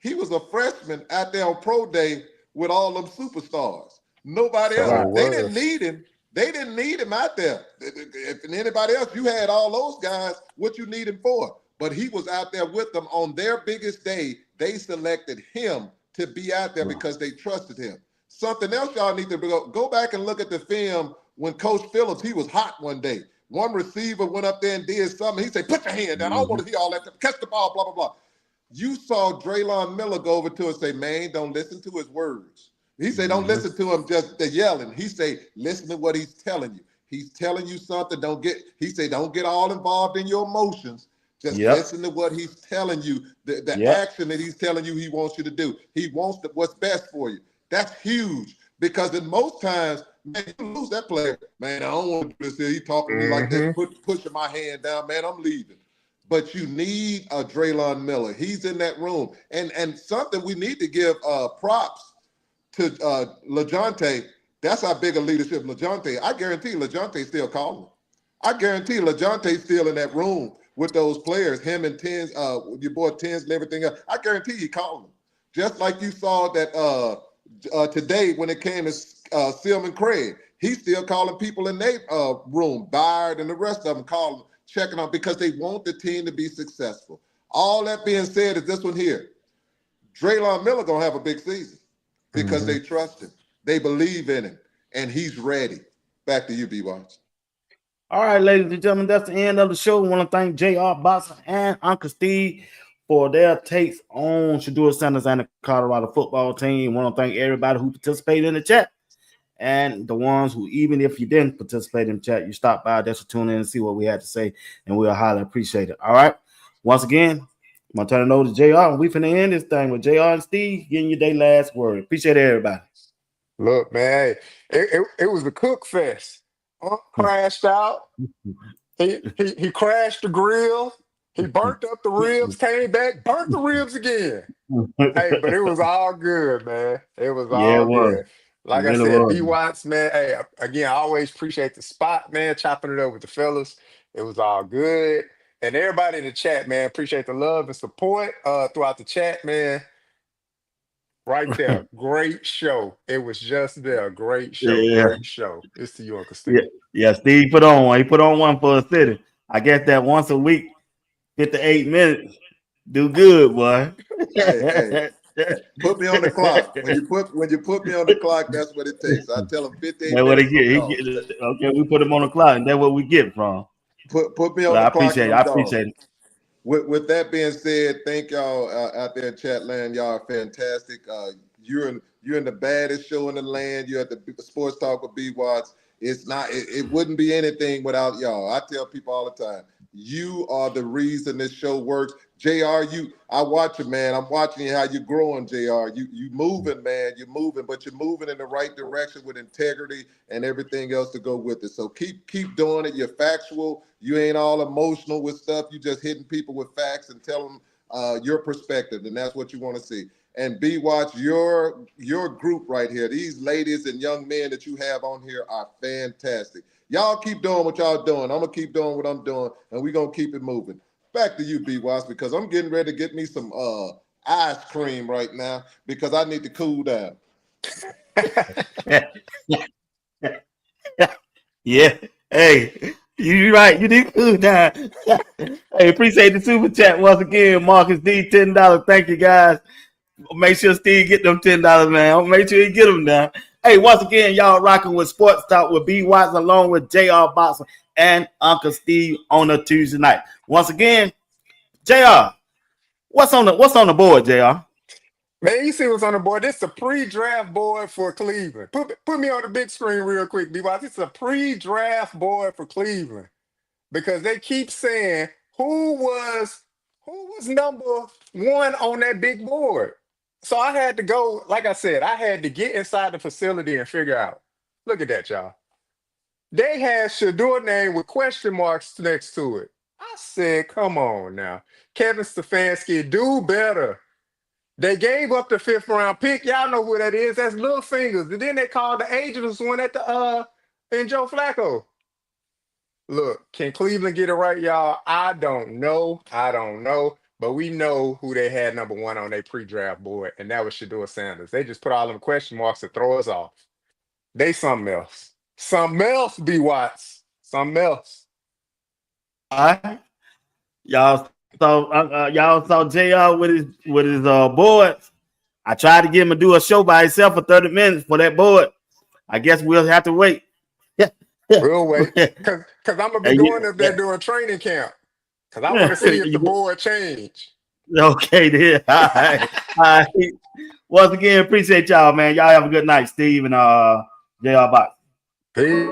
He was a freshman out there on pro day with all them superstars. Nobody else. So Right. They didn't was. need him. They didn't need him out there. If anybody else, you had all those guys. What you need him for? But he was out there with them on their biggest day. They selected him to be out there because they trusted him. Something else y'all need to go back and look at the film when Coach Phillips, he was hot one day. One receiver went up there and did something. He said, put your hand down. I don't want to hear all that. Catch the ball, blah, blah, blah. You saw Draylon Miller go over to him and say, man, don't listen to his words. He said, don't listen to him just the yelling. He say, listen to what he's telling you. He's telling you something. He say, don't get all involved in your emotions. Just Yep. listen to what he's telling you, the Yep. action that he's telling you he wants you to do. He wants what's best for you. That's huge because in most times, man, you lose that player. Man, I don't want to do this here. He talking to me like Hmm. that, pushing my hand down. Man, I'm leaving. But you need a Draylon Miller. He's in that room. And something we need to give props to LeJohntay. That's how big a leadership LeJohntay. I guarantee LeJohntay's still calling. I guarantee LeJohntay's still in that room with those players, him and Tens, your boy Tens and everything else. I guarantee he calling them. Just like you saw that today when it came to Silman Craig. He's still calling people in their room, Byard and the rest of them calling, checking on because they want the team to be successful. All that being said is this one here. Draylon Miller going to have a big season because Hmm. they trust him. They believe in him, and he's ready. Back to you, B-Watch. All right, ladies and gentlemen, that's the end of the show. I want to thank JR Boxer and Uncle Steve for their takes on Shedeur Sanders and the Colorado football team. I want to thank everybody who participated in the chat and the ones who, even if you didn't participate in the chat, you stopped by just to tune in and see what we had to say, and we'll highly appreciate it. All right. Once again, I'm going to turn it over to JR, and we finna end this thing with JR and Steve getting you their last word. Appreciate everybody. Look, man, it was the cook fest. Crashed out. He crashed the grill. He burnt up the ribs, came back, burnt the ribs again. Hey, but it was all good, man. It was Yeah, it all was. good. It Like I really said, was. B Watts, man. Hey, again, I always appreciate the spot, man. Chopping it up with the fellas. It was all good. And everybody in the chat, man, appreciate the love and support throughout the chat, man. Right there. Great show. It was just there. Great show. Yeah. Great show. It's to you, Uncle Yeah, Steve. yeah. Steve put on one. He put on one for a city. I guess that once a week, 58 minutes, do good, boy. Hey, put me on the clock. When you put me on the clock, that's what it takes. I tell him 58 That's what he minutes, get. I'm He gone. get. Okay, we put him on the clock, and that's what we get from. Put me But on I the clock appreciate and it. I I'm gone. appreciate it. With that being said, thank y'all out there in chat land. Y'all are fantastic. You're in the baddest show in the land. You're at the Sports Talk with B Watts. It's not. It wouldn't be anything without y'all. I tell people all the time. You are the reason this show works. JR, I watch you, man. I'm watching you how you're growing, JR. You moving, man. You're moving, but you're moving in the right direction with integrity and everything else to go with it. So keep doing it. You're factual. You ain't all emotional with stuff. You just hitting people with facts and tell them your perspective, and that's what you want to see. And B Watch, your group right here, these ladies and young men that you have on here are fantastic. Y'all keep doing what y'all doing. I'm gonna keep doing what I'm doing, and we're gonna keep it moving. Back to you, B Watch, because I'm getting ready to get me some ice cream right now because I need to cool down. Yeah. Hey, you right. You did good now. Hey, appreciate the super chat once again, Marcus D. $10. Thank you, guys. Make sure Steve get them $10, man. Make sure he get them now. Hey, once again, y'all rocking with Sports Talk with B. Watts along with JR Boxer and Uncle Steve on a Tuesday night. Once again, JR, what's on the board, JR? Man, you see what's on the board? This is a pre-draft board for Cleveland. Put me on the big screen real quick, B. This is a pre-draft board for Cleveland because they keep saying who was number one on that big board. So I had to go, like I said, I had to get inside the facility and figure out. Look at that, y'all. They had Shedeur name with question marks next to it. I said, come on now. Kevin Stefanski, do better. They gave up the 5th-round pick. Y'all know who that is. That's Little Fingers. And then they called the Angels one at the and Joe Flacco. Look, can Cleveland get it right, y'all? I don't know. I don't know. But we know who they had number 1 on their pre-draft board, and that was Shedeur Sanders. They just put all them question marks to throw us off. They something else. Something else, B. Watts. Something else. All right. Y'all saw JR with his boards. I tried to get him to do a show by himself for 30 minutes for that board. I guess we'll have to wait. We'll wait. Cause I'm gonna be going up there doing training camp. Cause I want to see if the board change. Okay, then. All right. All right. Once again, appreciate y'all, man. Y'all have a good night, Steve and JR Box. Peace.